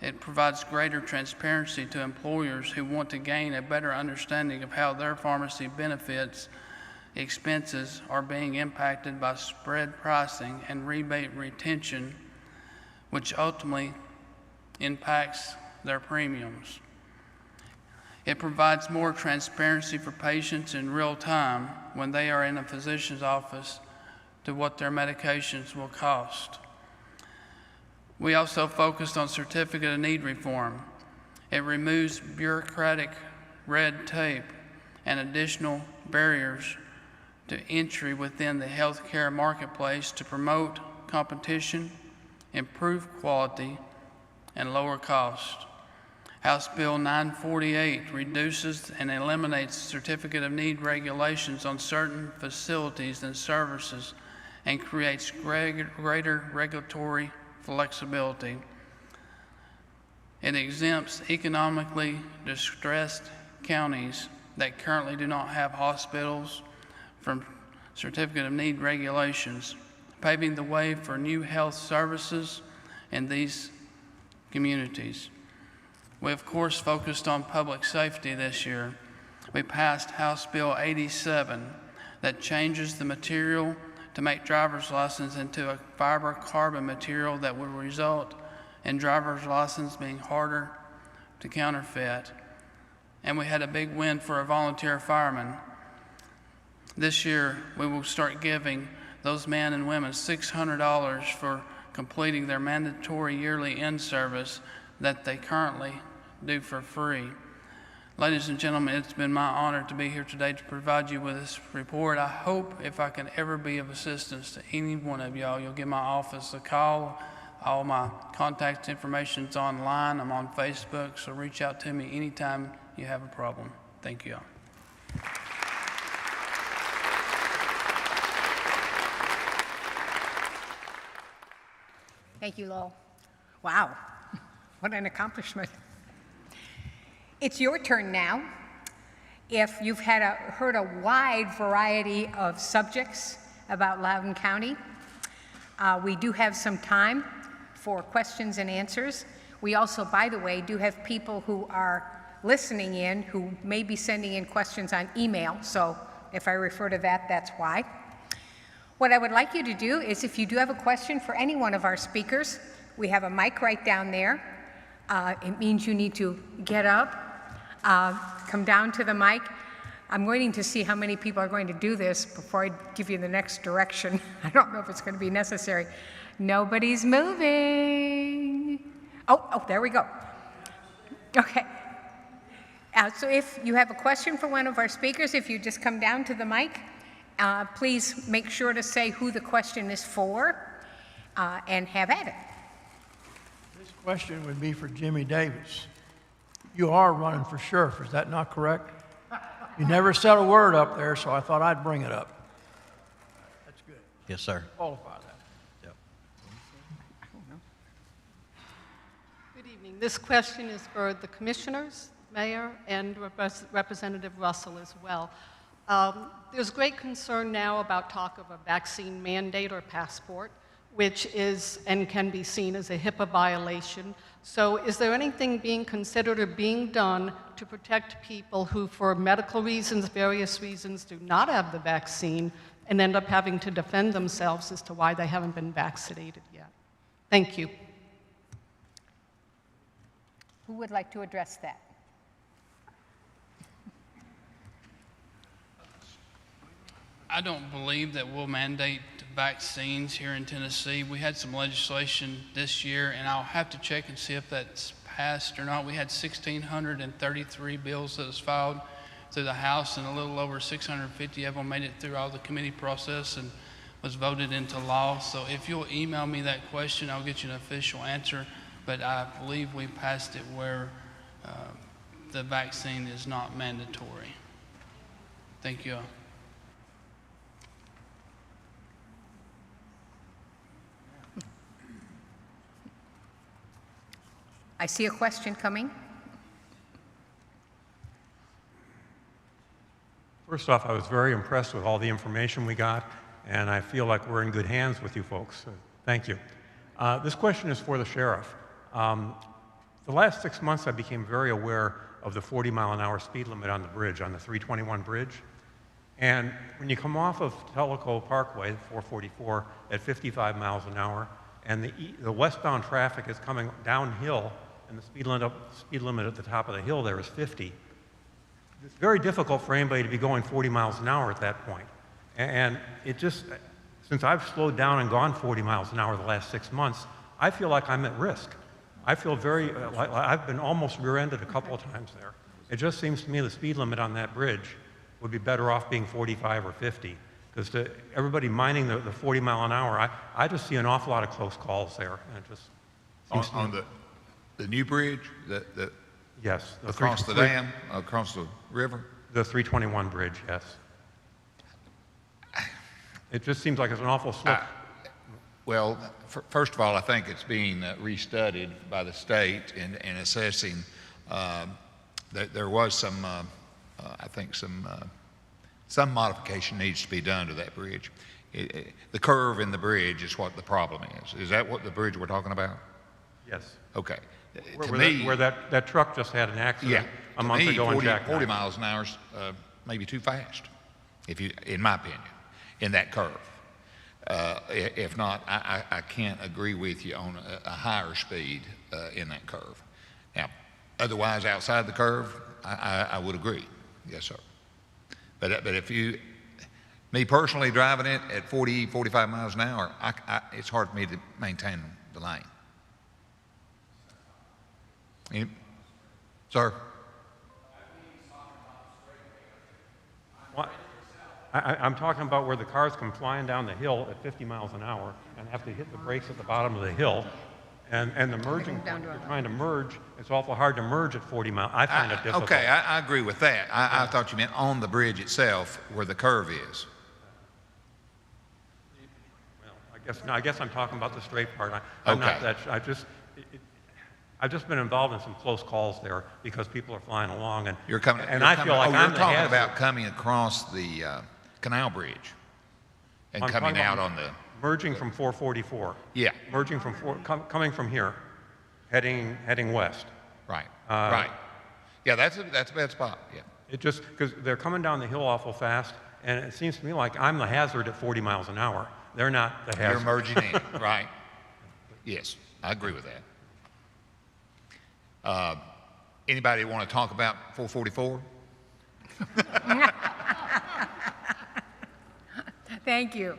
Speaker 11: It provides greater transparency to employers who want to gain a better understanding of how their pharmacy benefits expenses are being impacted by spread pricing and rebate retention, which ultimately impacts their premiums. It provides more transparency for patients in real time when they are in a physician's office to what their medications will cost. We also focused on certificate of need reform. It removes bureaucratic red tape and additional barriers to entry within the healthcare marketplace to promote competition, improve quality, and lower cost. House Bill 948 reduces and eliminates certificate of need regulations on certain facilities and services and creates greater regulatory flexibility. It exempts economically distressed counties that currently do not have hospitals from certificate of need regulations, paving the way for new health services in these communities. We, of course, focused on public safety this year. We passed House Bill 87 that changes the material to make driver's license into a fiber carbon material that will result in driver's license being harder to counterfeit. And we had a big win for our volunteer firemen. This year, we will start giving those men and women $600 for completing their mandatory yearly in-service that they currently do for free. Ladies and gentlemen, it's been my honor to be here today to provide you with this report. I hope if I can ever be of assistance to any one of y'all, you'll give my office a call. All my contact information's online. I'm on Facebook, so reach out to me anytime you have a problem. Thank you all.
Speaker 3: Thank you, Lowell. Wow, what an accomplishment. It's your turn now. If you've heard a wide variety of subjects about Loudoun County, we do have some time for questions and answers. We also, by the way, do have people who are listening in who may be sending in questions on email, so if I refer to that, that's why. What I would like you to do is, if you do have a question for any one of our speakers, we have a mic right down there. It means you need to get up, come down to the mic. I'm waiting to see how many people are going to do this before I give you the next direction. I don't know if it's going to be necessary. Nobody's moving. Oh, there we go. Okay. So if you have a question for one of our speakers, if you just come down to the mic, please make sure to say who the question is for and have at it.
Speaker 12: This question would be for Jimmy Davis. You are running for sheriff, is that not correct? You never said a word up there, so I thought I'd bring it up. That's good.
Speaker 6: Yes, sir.
Speaker 12: Qualify that.
Speaker 6: Yep.
Speaker 13: Good evening. This question is for the commissioners, mayor, and Representative Russell as well. There's great concern now about talk of a vaccine mandate or passport, which is and can be seen as a HIPAA violation. So is there anything being considered or being done to protect people who, for medical reasons, various reasons, do not have the vaccine and end up having to defend themselves as to why they haven't been vaccinated yet? Thank you.
Speaker 3: Who would like to address that?
Speaker 11: I don't believe that we'll mandate vaccines here in Tennessee. We had some legislation this year, and I'll have to check and see if that's passed or not. We had 1,633 bills that was filed through the House, and a little over 650 of them made it through all the committee process and was voted into law. So if you'll email me that question, I'll get you an official answer. but I believe we passed it where the vaccine is not mandatory. Thank you.
Speaker 3: I see a question coming.
Speaker 14: First off, I was very impressed with all the information we got, and I feel like we're in good hands with you folks. So thank you. This question is for the sheriff. The last 6 months, I became very aware of the 40-mile-an-hour speed limit on the bridge, on the 321 bridge. And when you come off of Tellico Parkway, 444, at 55 miles an hour, and the westbound traffic is coming downhill, and the speed limit at the top of the hill there is 50, it's very difficult for anybody to be going 40 miles an hour at that point. And it just, since I've slowed down and gone 40 miles an hour the last 6 months, I feel like I'm at risk. I feel very, like I've been almost rear-ended a couple of times there. It just seems to me the speed limit on that bridge would be better off being 45 or 50. Because to everybody minding the 40 mile an hour, I just see an awful lot of close calls there. And it just seems
Speaker 5: On the new bridge,
Speaker 14: yes,
Speaker 5: across the dam, across the river?
Speaker 14: The 321 bridge, yes. It just seems like it's an awful slip.
Speaker 5: Well, first of all, I think it's being restudied by the state in assessing. There was some, I think some modification needs to be done to that bridge. The curve in the bridge is what the problem is. Is that what the bridge we're talking about?
Speaker 14: Yes.
Speaker 5: Okay.
Speaker 14: Where that truck just had an accident a month ago in Jack.
Speaker 5: 40 miles an hour is maybe too fast, in my opinion, in that curve. If not, I can't agree with you on a higher speed in that curve. Now, otherwise, outside the curve, I would agree. Yes, sir. But if me personally driving it at 40, 45 miles an hour, it's hard for me to maintain the lane. Sir?
Speaker 14: I'm talking about where the cars come flying down the hill at 50 miles an hour and have to hit the brakes at the bottom of the hill. And the merging, when you're trying to merge, it's awful hard to merge at 40 miles. I find it difficult.
Speaker 5: Okay, I agree with that. I thought you meant on the bridge itself where the curve is.
Speaker 14: Well, I guess I'm talking about the straight part. I'm not that, I've just been involved in some close calls there because people are flying along, and I feel like I'm
Speaker 5: talking about coming across the Canal Bridge and coming out on the
Speaker 14: merging from 444.
Speaker 5: Yeah,
Speaker 14: merging from coming from here, heading west.
Speaker 5: Right. Right. Yeah, that's a bad spot. Yeah.
Speaker 14: It just because they're coming down the hill awful fast, and it seems to me like I'm the hazard at 40 miles an hour. They're not the hazard.
Speaker 5: You're merging in, right? Yes, I agree with that. Anybody want to talk about 444?
Speaker 3: Thank you.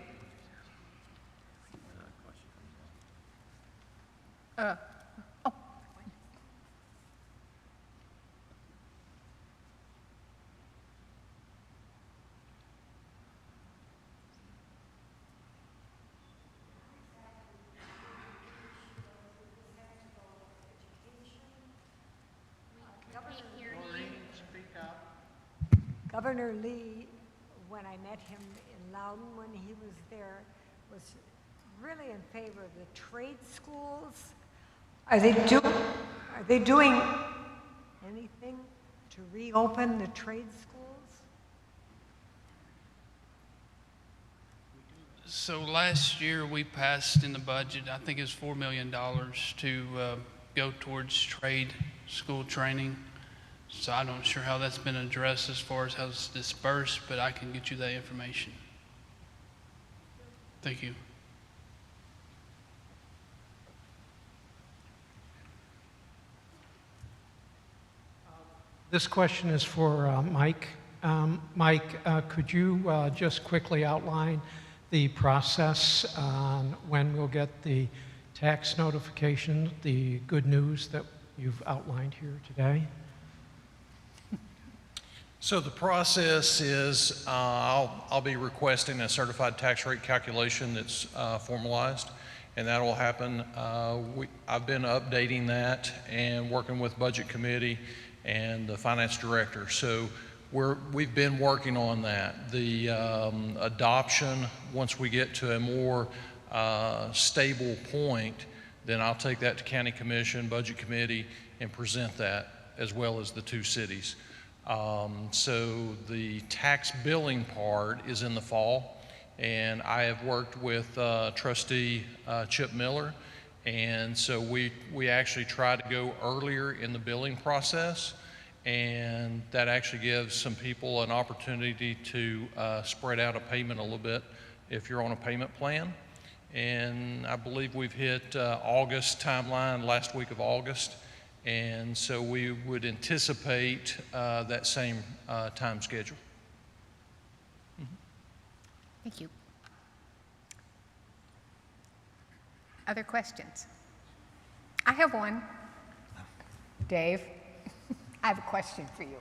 Speaker 15: Governor Lee, when I met him in Loudon when he was there, was really in favor of the trade schools. Are they doing anything to reopen the trade schools?
Speaker 11: So last year we passed in the budget, I think it was $4 million to go towards trade school training. So I'm not sure how that's been addressed as far as how it's dispersed, but I can get you that information. Thank you.
Speaker 16: This question is for Mike. Mike, could you just quickly outline the process on when we'll get the tax notification, the good news that you've outlined here today?
Speaker 10: So the process is I'll be requesting a certified tax rate calculation that's formalized, and that will happen. I've been updating that and working with Budget Committee and the Finance Director. So we've been working on that. The adoption, once we get to a more stable point, then I'll take that to County Commission, Budget Committee, and present that, as well as the two cities. So the tax billing part is in the fall, and I have worked with Trustee Chip Miller, and so we actually try to go earlier in the billing process, and that actually gives some people an opportunity to spread out a payment a little bit if you're on a payment plan. And I believe we've hit August timeline, last week of August, and so we would anticipate that same time schedule.
Speaker 3: Thank you. Other questions? I have one. Dave, I have a question for you.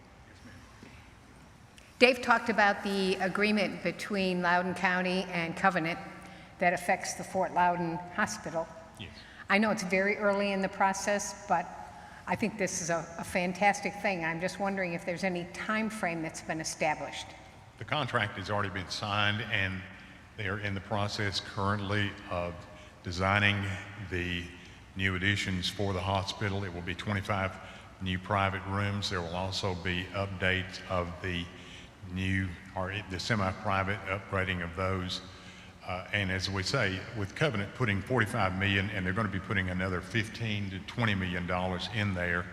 Speaker 3: Dave talked about the agreement between Loudoun County and Covenant that affects the Fort Loudon Hospital.
Speaker 14: Yes.
Speaker 3: I know it's very early in the process, but I think this is a fantastic thing. I'm just wondering if there's any time frame that's been established.
Speaker 8: The contract has already been signed, and they are in the process currently of designing the new additions for the hospital. It will be 25 new private rooms. There will also be updates of the new, or the semi-private upgrading of those. And as we say, with Covenant putting $45 million, and they're going to be putting another $15 to $20 million in there,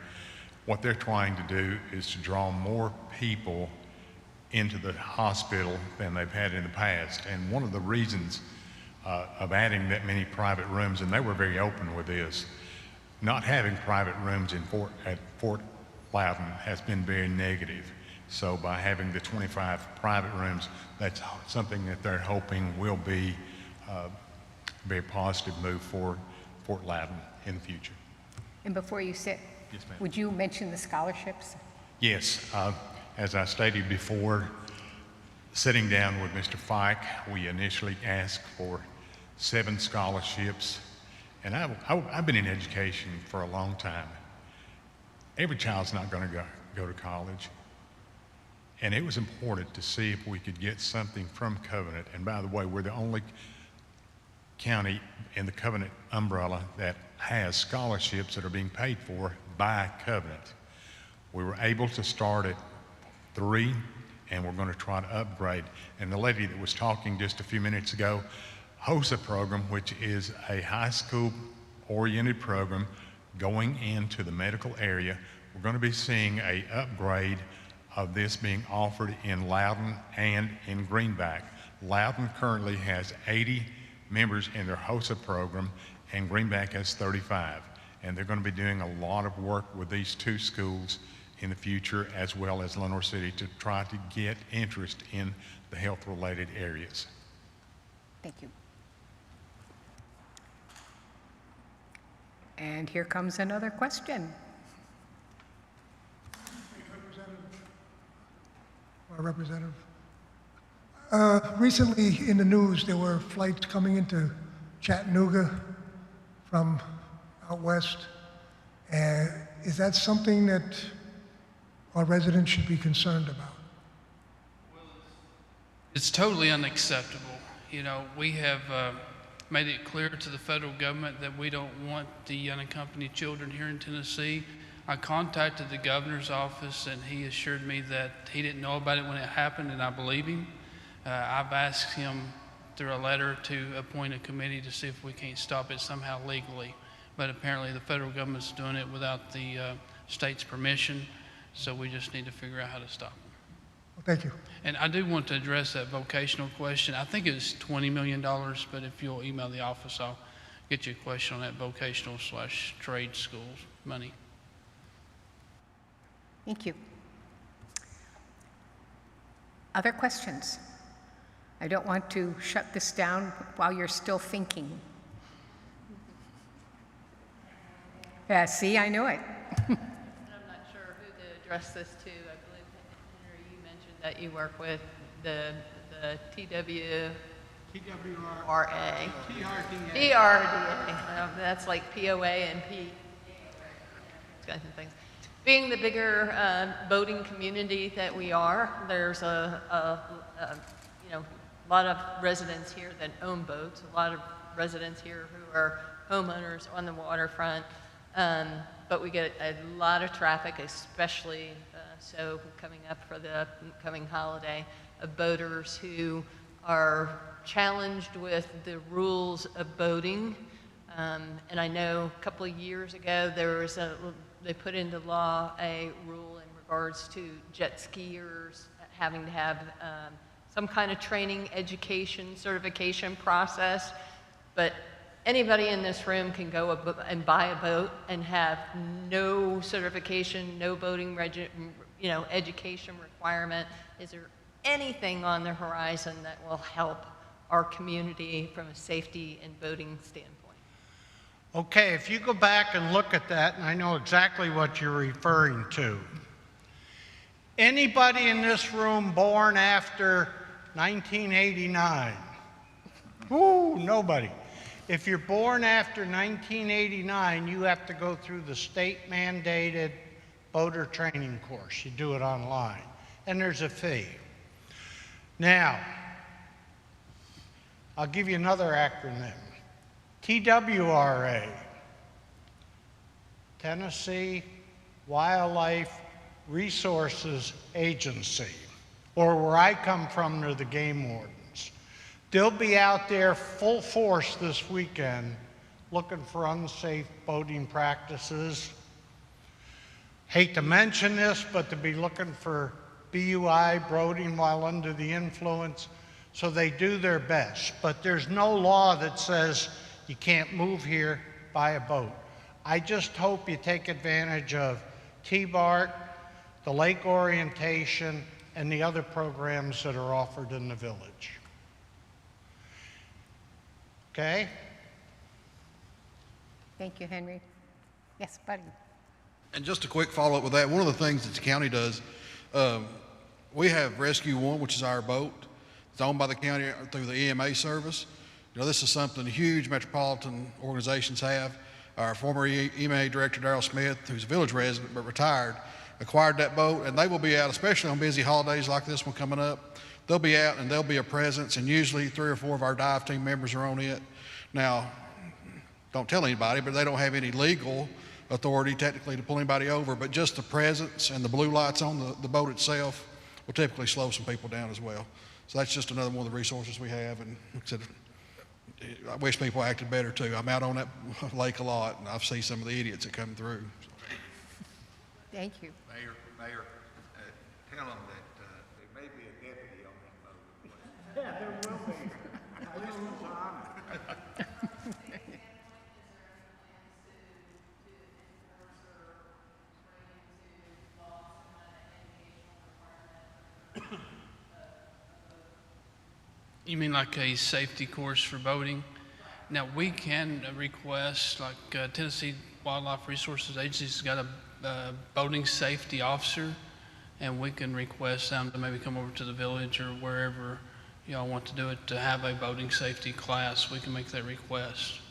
Speaker 8: what they're trying to do is to draw more people into the hospital than they've had in the past. And one of the reasons of adding that many private rooms, and they were very open with this, not having private rooms at Fort Loudon has been very negative. So by having the 25 private rooms, that's something that they're hoping will be a very positive move for Fort Loudon in the future.
Speaker 3: And before you sit,
Speaker 8: Yes, ma'am.
Speaker 3: would you mention the scholarships?
Speaker 8: Yes, as I stated before, sitting down with Mr. Fike, we initially asked for 7 scholarships. And I've been in education for a long time. Every child's not going to go to college. And it was important to see if we could get something from Covenant. And by the way, we're the only county in the Covenant umbrella that has scholarships that are being paid for by Covenant. We were able to start at 3, and we're going to try to upgrade. And the lady that was talking just a few minutes ago, HOA program, which is a high school oriented program going into the medical area, we're going to be seeing an upgrade of this being offered in Loudon and in Greenback. Loudon currently has 80 members in their HOSA program, and Greenback has 35. And they're going to be doing a lot of work with these two schools in the future, as well as Lenore City, to try to get interest in the health-related areas.
Speaker 3: Thank you. And here comes another question.
Speaker 17: Representative. Recently in the news, there were flights coming into Chattanooga from out west. Is that something that our residents should be concerned about?
Speaker 11: It's totally unacceptable. You know, we have made it clear to the federal government that we don't want the unaccompanied children here in Tennessee. I contacted the governor's office, and he assured me that he didn't know about it when it happened, and I believe him. I've asked him through a letter to appoint a committee to see if we can't stop it somehow legally. But apparently the federal government's doing it without the state's permission, so we just need to figure out how to stop them.
Speaker 17: Well, thank you.
Speaker 11: And I do want to address that vocational question. I think it was $20 million, but if you'll email the office, I'll get you a question on that vocational/trade schools money.
Speaker 3: Thank you. Other questions? I don't want to shut this down while you're still thinking. Yeah, see, I knew it.
Speaker 18: I'm not sure who to address this to. I believe, Henry, you mentioned that you work with the RA. TRDA. That's like POA and P. Those kinds of things. Being the bigger boating community that we are, there's a lot of residents here that own boats, a lot of residents here who are homeowners on the waterfront, but we get a lot of traffic, especially so coming up for the coming holiday, of boaters who are challenged with the rules of boating. And I know a couple of years ago they put into law a rule in regards to jet skiers having to have some kind of training, education, certification process. But anybody in this room can go and buy a boat and have no certification, no boating education requirement. Is there anything on the horizon that will help our community from a safety and boating standpoint?
Speaker 9: Okay, if you go back and look at that, and I know exactly what you're referring to. Anybody in this room born after 1989? Ooh, nobody. If you're born after 1989, you have to go through the state-mandated boater training course. You do it online, and there's a fee. Now, I'll give you another acronym. TWRA, Tennessee Wildlife Resources Agency, or where I come from, they're the game wardens. They'll be out there full force this weekend looking for unsafe boating practices. Hate to mention this, but to be looking for BUI, boating while under the influence, so they do their best. But there's no law that says you can't move here, buy a boat. I just hope you take advantage of T-BART, the lake orientation, and the other programs that are offered in the village. Okay?
Speaker 3: Thank you, Henry. Yes, Buddy.
Speaker 4: And just a quick follow-up with that, one of the things that the county does, we have Rescue One, which is our boat. It's owned by the county through the EMA service. You know, this is something huge metropolitan organizations have. Our former EMA director, Darrell Smith, who's a village resident but retired, acquired that boat, and they will be out, especially on busy holidays like this one coming up. They'll be out and they'll be a presence, and usually 3 or 4 of our dive team members are on it. Now, don't tell anybody, but they don't have any legal authority technically to pull anybody over, but just the presence and the blue lights on the boat itself will typically slow some people down as well. So that's just another one of the resources we have, and like I said, I wish people acted better too. I'm out on that lake a lot, and I've seen some of the idiots that come through.
Speaker 3: Thank you.
Speaker 5: Mayor, tell them that there may be a deputy on that boat.
Speaker 9: Yeah, there will be. I know who's on it.
Speaker 11: You mean like a safety course for boating? Now, we can request, like Tennessee Wildlife Resources Agency's got a boating safety officer, and we can request them to maybe come over to the village or wherever y'all want to do it to have a boating safety class. We can make that request.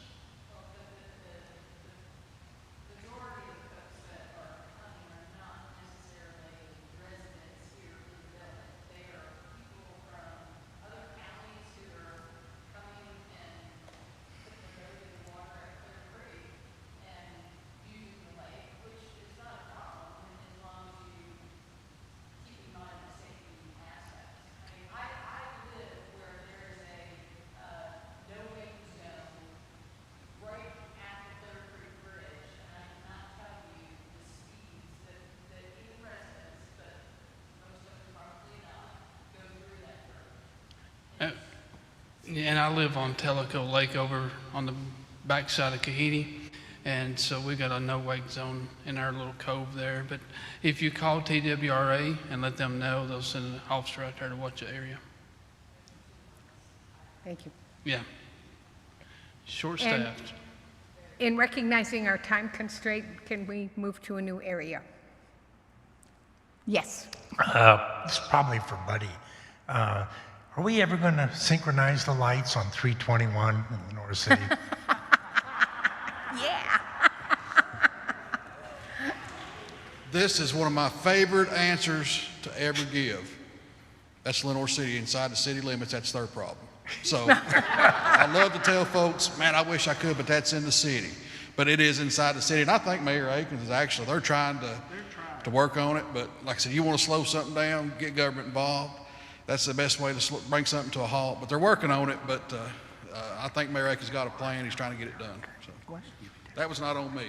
Speaker 11: And I live on Tellico Lake over on the backside of Kahiti, and so we got a no-wake zone in our little cove there. But if you call TWRA and let them know, they'll send an officer out there to watch the area.
Speaker 3: Thank you.
Speaker 11: Yeah. Short-staffed.
Speaker 3: In recognizing our time constraint, can we move to a new area? Yes.
Speaker 19: It's probably for Buddy. Are we ever going to synchronize the lights on 321 in Lenore City?
Speaker 3: Yeah.
Speaker 4: This is one of my favorite answers to ever give. That's Lenore City. Inside the city limits, that's their problem. So I love to tell folks, man, I wish I could, but that's in the city. But it is inside the city. And I think Mayor Akins is actually, they're trying to work on it. But like I said, you want to slow something down, get government involved. That's the best way to bring something to a halt. But they're working on it. But I think Mayor Akins got a plan. He's trying to get it done. So that was not on me.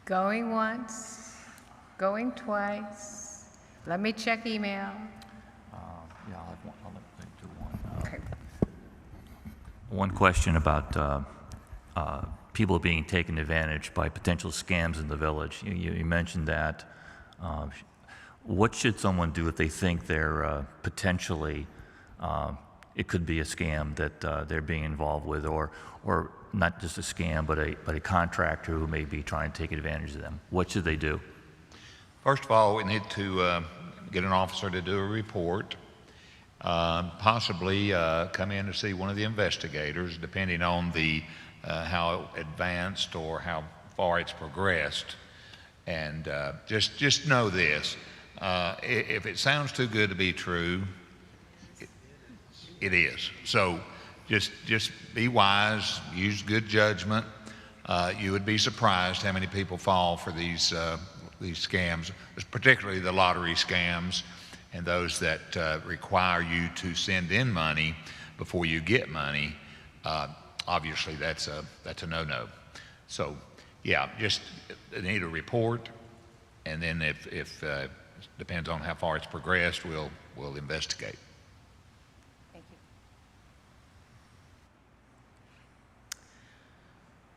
Speaker 3: Going once, going twice. Let me check email.
Speaker 20: Yeah, I'll do one.
Speaker 3: Okay.
Speaker 20: One question about people being taken advantage by potential scams in the village. You mentioned that. What should someone do if they think they're potentially, it could be a scam that they're being involved with, or not just a scam, but a contractor who may be trying to take advantage of them? What should they do?
Speaker 5: First of all, we need to get an officer to do a report, possibly come in to see one of the investigators, depending on the how advanced or how far it's progressed. And just know this, if it sounds too good to be true, it is. So just be wise, use good judgment. You would be surprised how many people fall for these scams, particularly the lottery scams and those that require you to send in money before you get money. Obviously, that's a no-no. So, yeah, just need a report, and then if depends on how far it's progressed, we'll investigate.
Speaker 3: Thank you.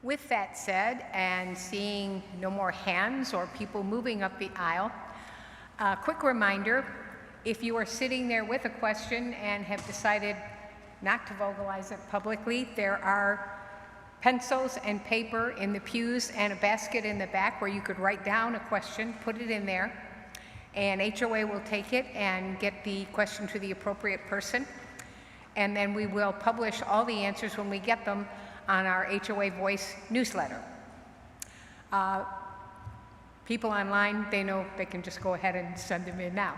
Speaker 3: With that said, and seeing no more hands or people moving up the aisle, a quick reminder, if you are sitting there with a question and have decided not to vocalize it publicly, there are pencils and paper in the pews and a basket in the back where you could write down a question, put it in there, and HOA will take it and get the question to the appropriate person. And then we will publish all the answers when we get them on our HOA Voice newsletter. People online, they know they can just go ahead and send them in now.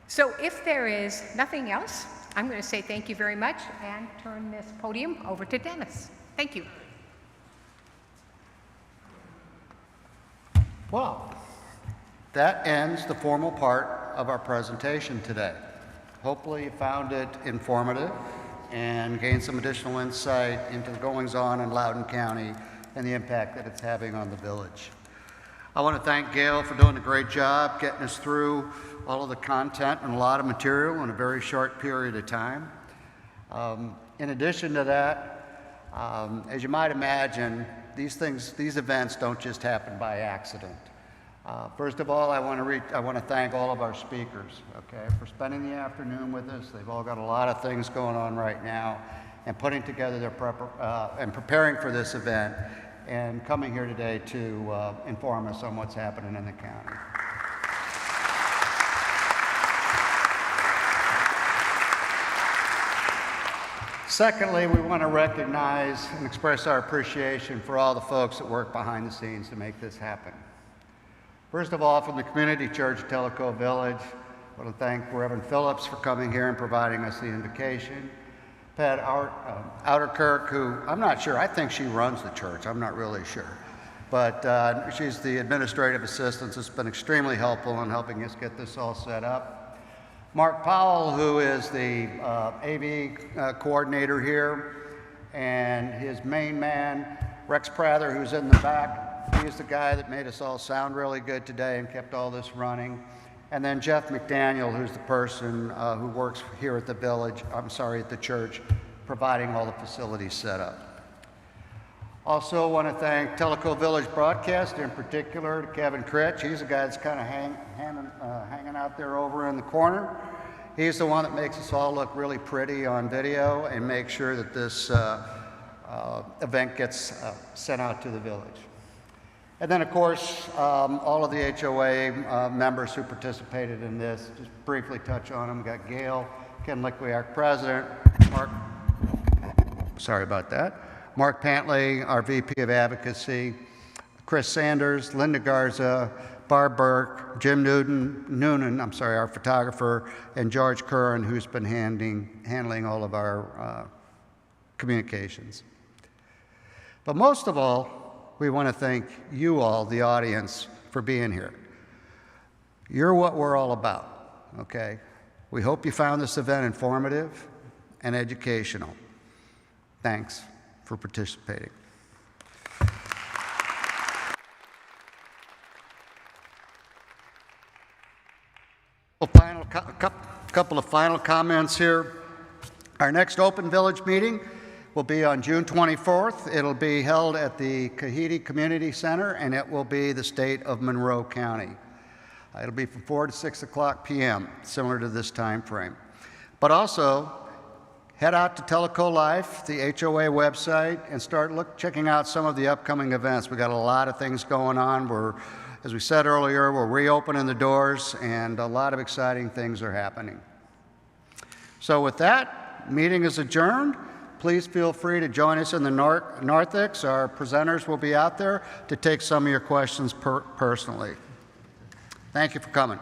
Speaker 3: So if there is nothing else, I'm going to say thank you very much and turn this podium over to Dennis. Thank you.
Speaker 1: Well, that ends the formal part of our presentation today. Hopefully you found it informative and gained some additional insight into the goings-on in Loudoun County and the impact that it's having on the village. I want to thank Gail for doing a great job getting us through all of the content and a lot of material in a very short period of time. In addition to that, as you might imagine, these events don't just happen by accident. First of all, I want to thank all of our speakers, okay, for spending the afternoon with us. They've all got a lot of things going on right now, and putting together their and preparing for this event, and coming here today to inform us on what's happening in the county. Secondly, we want to recognize and express our appreciation for all the folks that work behind the scenes to make this happen. First of all, from the Community Church of Tellico Village, I want to thank Reverend Phillips for coming here and providing us the invocation. Pat Outerkirk, who I'm not sure, I think she runs the church, I'm not really sure. But she's the administrative assistant, has been extremely helpful in helping us get this all set up. Mark Powell, who is the AV coordinator here, and his main man, Rex Prather, who's in the back. He's the guy that made us all sound really good today and kept all this running. And then Jeff McDaniel, who's the person who works here at the village, at the church, providing all the facilities set up. Also want to thank Tellico Village Broadcast, in particular to Kevin Critch. He's the guy that's kind of hanging out there over in the corner. He's the one that makes us all look really pretty on video and makes sure that this event gets sent out to the village. And then, of course, all of the HOA members who participated in this, just briefly touch on them. We got Gail, Ken Link, our president, Mark Pantley, our VP of Advocacy, Chris Sanders, Linda Garza, Barb Burke, Jim Noonan, our photographer, and George Curran, who's been handling all of our communications. But most of all, we want to thank you all, the audience, for being here. You're what we're all about, okay? We hope you found this event informative and educational. Thanks for participating. Couple of final comments here. Our next Open Village meeting will be on June 24th. It'll be held at the Kahidi Community Center, and it will be the state of Monroe County. It'll be from 4 to 6 o'clock p.m., similar to this time frame. But also, head out to Teleco Life, the HOA website, and start checking out some of the upcoming events. We got a lot of things going on. As we said earlier, we're reopening the doors, and a lot of exciting things are happening. So with that, meeting is adjourned. Please feel free to join us in the narthex. Our presenters will be out there to take some of your questions personally. Thank you for coming.